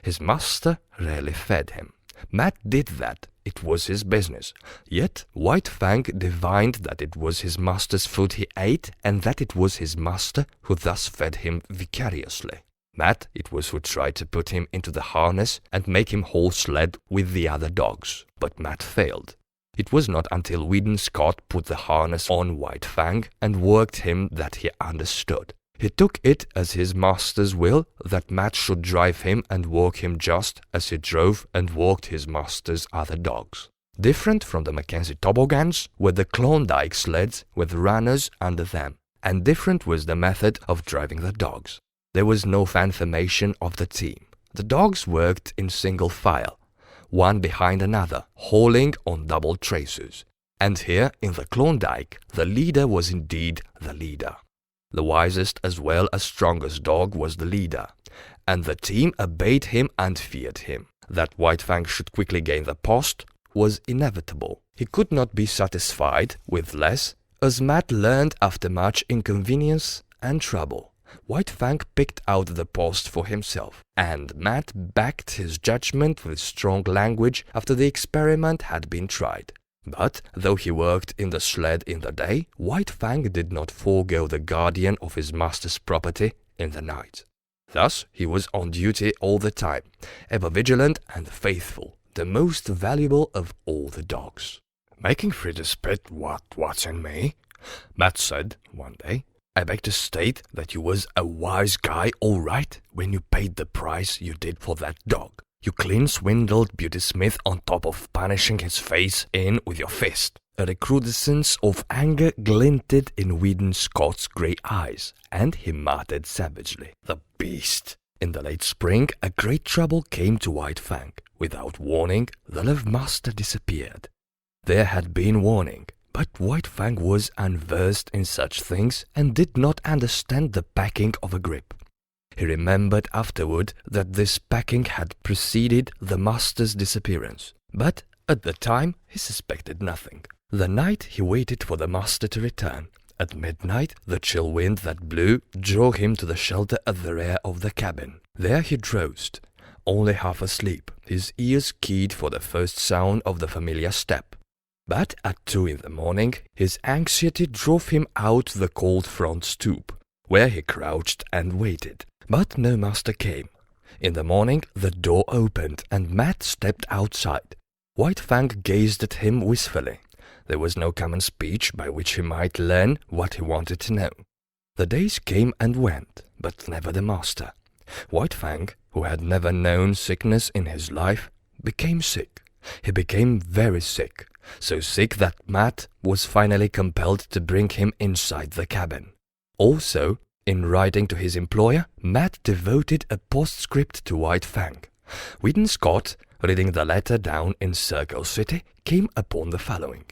His master rarely fed him. Matt did that. It was his business. Yet White Fang divined that it was his master's food he ate, and that it was his master who thus fed him vicariously. Matt it was who tried to put him into the harness and make him haul sled with the other dogs, but Matt failed. It was not until Weedon Scott put the harness on White Fang and worked him that he understood. He took it as his master's will that Matt should drive him and work him just as he drove and worked his master's other dogs. Different from the Mackenzie toboggans were the Klondike sleds with runners under them, and different was the method of driving the dogs. There was no fan formation of the team. The dogs worked in single file, one behind another, hauling on double traces. And here, in the Klondike, the leader was indeed the leader. The wisest as well as strongest dog was the leader, and the team obeyed him and feared him. That White Fang should quickly gain the post was inevitable. He could not be satisfied with less, as Matt learned after much inconvenience and trouble. White Fang picked out the post for himself, and Matt backed his judgment with strong language after the experiment had been tried. But, though he worked in the sled in the day, White Fang did not forego the guardian of his master's property in the night. Thus, he was on duty all the time, ever vigilant and faithful, the most valuable of all the dogs. "Making free to spit what's in me," Matt said one day. "I beg to state that you was a wise guy all right when you paid the price you did for that dog. You clean swindled Beauty Smith on top of punishing his face in with your fist." A recrudescence of anger glinted in Weedon Scott's grey eyes, and he muttered savagely, "The beast!" In the late spring, a great trouble came to White Fang. Without warning, the love master disappeared. There had been warning, but White Fang was unversed in such things and did not understand the packing of a grip. He remembered afterward that this packing had preceded the master's disappearance, but at the time he suspected nothing. The night he waited for the master to return. At midnight, the chill wind that blew drew him to the shelter at the rear of the cabin. There he drowsed, only half asleep, his ears keyed for the first sound of the familiar step. But at 2 in the morning, his anxiety drove him out the cold front stoop, where he crouched and waited. But no master came. In the morning, the door opened, and Matt stepped outside. White Fang gazed at him wistfully. There was no common speech by which he might learn what he wanted to know. The days came and went, but never the master. White Fang, who had never known sickness in his life, became sick. He became very sick, so sick that Matt was finally compelled to bring him inside the cabin. Also, in writing to his employer, Matt devoted a postscript to White Fang. Weedon Scott, reading the letter down in Circle City, came upon the following.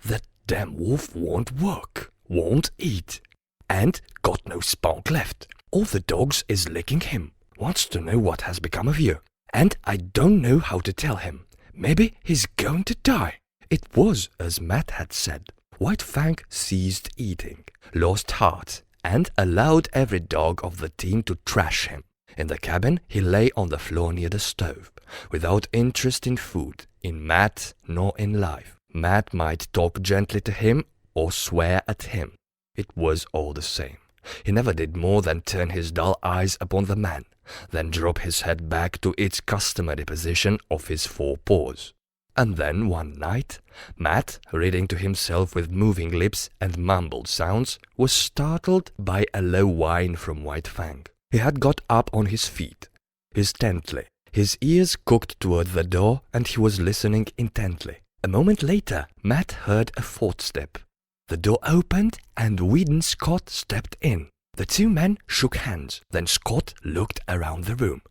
"The damn wolf won't work. won't eat, and got no spunk left. All the dogs is licking him. Wants to know what has become of you. And I don't know how to tell him. Maybe he's going to die. It was as Matt had said. White Fang ceased eating, lost heart, and allowed every dog of the team to trash him. In the cabin, he lay on the floor near the stove, without interest in food, in Matt, nor in life. Matt might talk gently to him or swear at him. It was all the same. He never did more than turn his dull eyes upon the man, then drop his head back to its customary position of his four paws. And then one night, Matt, reading to himself with moving lips and mumbled sounds, was startled by a low whine from White Fang. He had got up on his feet, his ears cocked toward the door, and he was listening intently. A moment later, Matt heard a footstep. The door opened, and Whedon Scott stepped in. The two men shook hands. Then Scott looked around the room.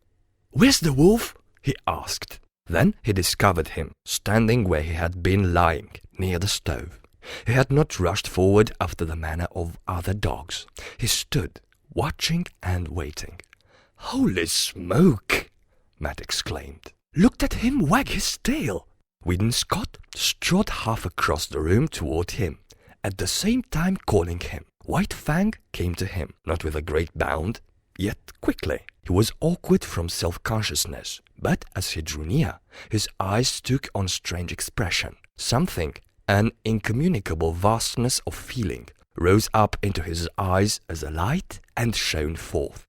"Where's the wolf?" he asked. Then he discovered him, standing where he had been lying, near the stove. He had not rushed forward after the manner of other dogs. He stood, watching and waiting. "Holy smoke!" Matt exclaimed. "Looked at him wag his tail!" Whedon Scott strode half across the room toward him, at the same time calling him. White Fang came to him, not with a great bound, yet quickly. He was awkward from self-consciousness, but as he drew near, his eyes took on strange expression. Something, an incommunicable vastness of feeling, rose up into his eyes as a light and shone forth.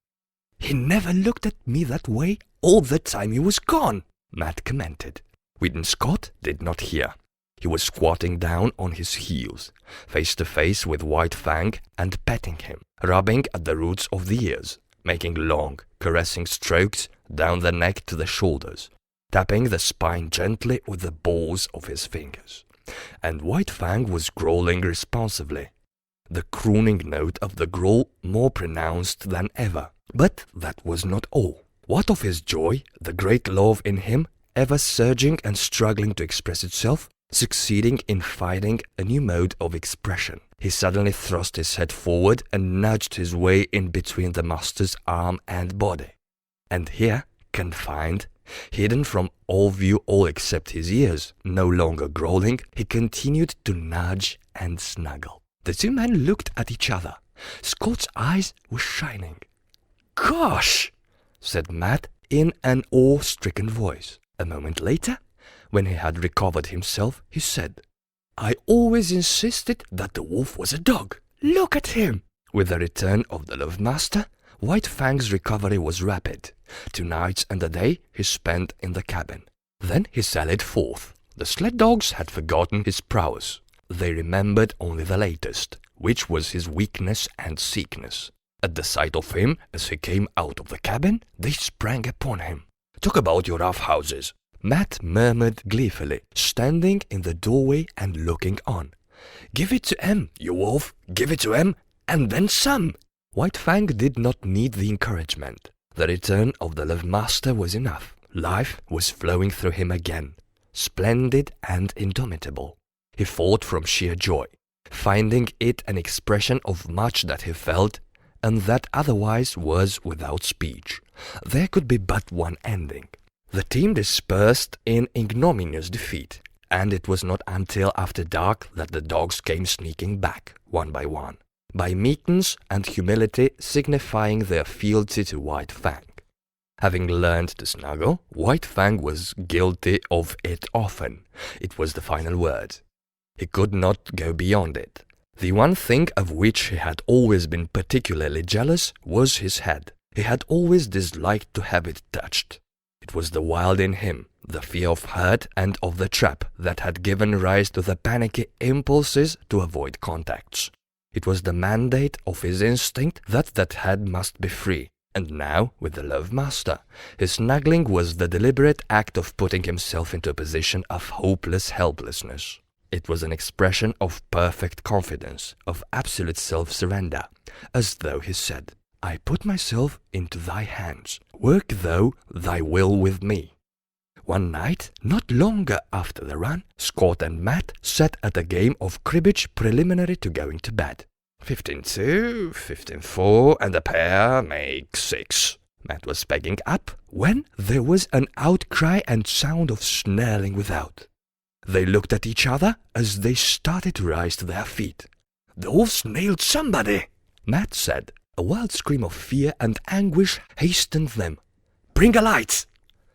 "He never looked at me that way all the time he was gone," Matt commented. Whedon Scott did not hear. He was squatting down on his heels, face to face with White Fang and petting him, rubbing at the roots of the ears, making long, caressing strokes down the neck to the shoulders, tapping the spine gently with the balls of his fingers. And White Fang was growling responsively, the crooning note of the growl more pronounced than ever. But that was not all. What of his joy, the great love in him, ever surging and struggling to express itself, succeeding in finding a new mode of expression? He suddenly thrust his head forward and nudged his way in between the master's arm and body. And here, confined, hidden from all view all except his ears, no longer growling, he continued to nudge and snuggle. The two men looked at each other. Scott's eyes were shining. "Gosh!" said Matt in an awe-stricken voice. A moment later, when he had recovered himself, he said, "I always insisted that the wolf was a dog. Look at him!" With the return of the Love Master, White Fang's recovery was rapid. 2 nights and a day he spent in the cabin. Then he sallied forth. The sled dogs had forgotten his prowess. They remembered only the latest, which was his weakness and sickness. At the sight of him, as he came out of the cabin, they sprang upon him. "Talk about your roughhouses," Matt murmured gleefully, standing in the doorway and looking on. "Give it to 'em, you wolf, give it to 'em, and then some!" White Fang did not need the encouragement. The return of the Love Master was enough. Life was flowing through him again, splendid and indomitable. He fought from sheer joy, finding it an expression of much that he felt and that otherwise was without speech. There could be but one ending. The team dispersed in ignominious defeat, and it was not until after dark that the dogs came sneaking back, one by one, by meekness and humility signifying their fealty to White Fang. Having learned to snuggle, White Fang was guilty of it often. It was the final word. He could not go beyond it. The one thing of which he had always been particularly jealous was his head. He had always disliked to have it touched. It was the wild in him, the fear of hurt and of the trap, that had given rise to the panicky impulses to avoid contacts. It was the mandate of his instinct that head must be free. And now, with the Love Master, his snuggling was the deliberate act of putting himself into a position of hopeless helplessness. It was an expression of perfect confidence, of absolute self-surrender, as though he said, "I put myself into thy hands. Work thou thy will with me." One night, not longer after the run, Scott and Matt sat at a game of cribbage preliminary to going to bed. 15 2, 15 4, and a pair make 6. Matt was packing up when there was an outcry and sound of snarling without. They looked at each other as they started to rise to their feet. "The wolves nailed somebody," Matt said. A wild scream of fear and anguish hastened them. "Bring a light!"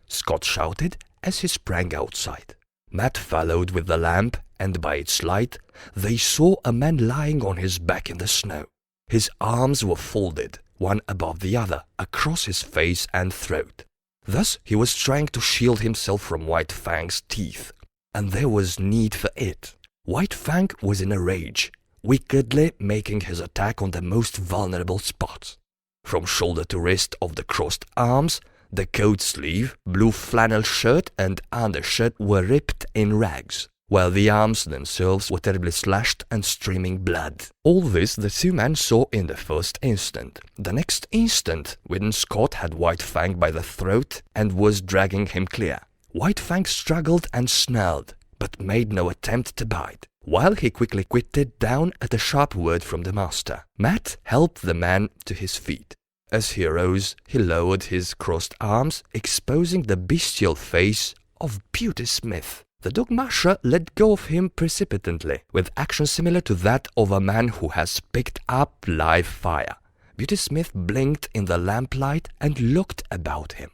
Scott shouted as he sprang outside. Matt followed with the lamp, and by its light they saw a man lying on his back in the snow. His arms were folded, one above the other, across his face and throat. Thus he was trying to shield himself from White Fang's teeth, and there was need for it. White Fang was in a rage, wickedly making his attack on the most vulnerable spots. From shoulder to wrist of the crossed arms, the coat sleeve, blue flannel shirt and undershirt were ripped in rags, while the arms themselves were terribly slashed and streaming blood. All this the two men saw in the first instant. The next instant, Whitten Scott had White Fang by the throat and was dragging him clear. White Fang struggled and snarled, but made no attempt to bite, while he quickly quieted down at a sharp word from the master. Matt helped the man to his feet. As he rose, he lowered his crossed arms, exposing the bestial face of Beauty Smith. The dog masher let go of him precipitately, with action similar to that of a man who has picked up live fire. Beauty Smith blinked in the lamplight and looked about him.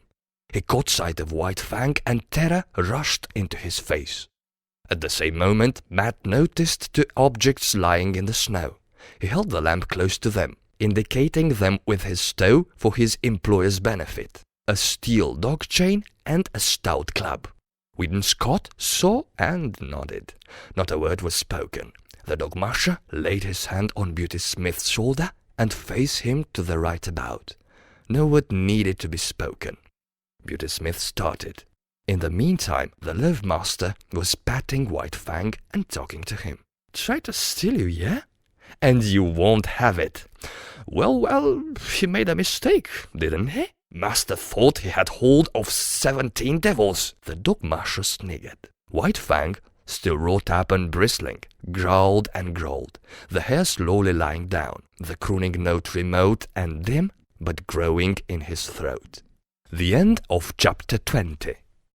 He caught sight of White Fang, and terror rushed into his face. At the same moment, Matt noticed two objects lying in the snow. He held the lamp close to them, indicating them with his toe for his employer's benefit: a steel dog chain and a stout club. Whitten Scott saw and nodded. Not a word was spoken. The dog masher laid his hand on Beauty Smith's shoulder and faced him to the right about. No word needed to be spoken. Beauty Smith started. In the meantime, the love master was patting White Fang and talking to him. "Try to steal you, yeah? And you won't have it. Well, he made a mistake, didn't he? Master thought he had hold of 17 devils." The dog masher sniggered. White Fang, still wrought up and bristling, growled and growled, the hair slowly lying down, the crooning note remote and dim, but growing in his throat. The end of chapter 20.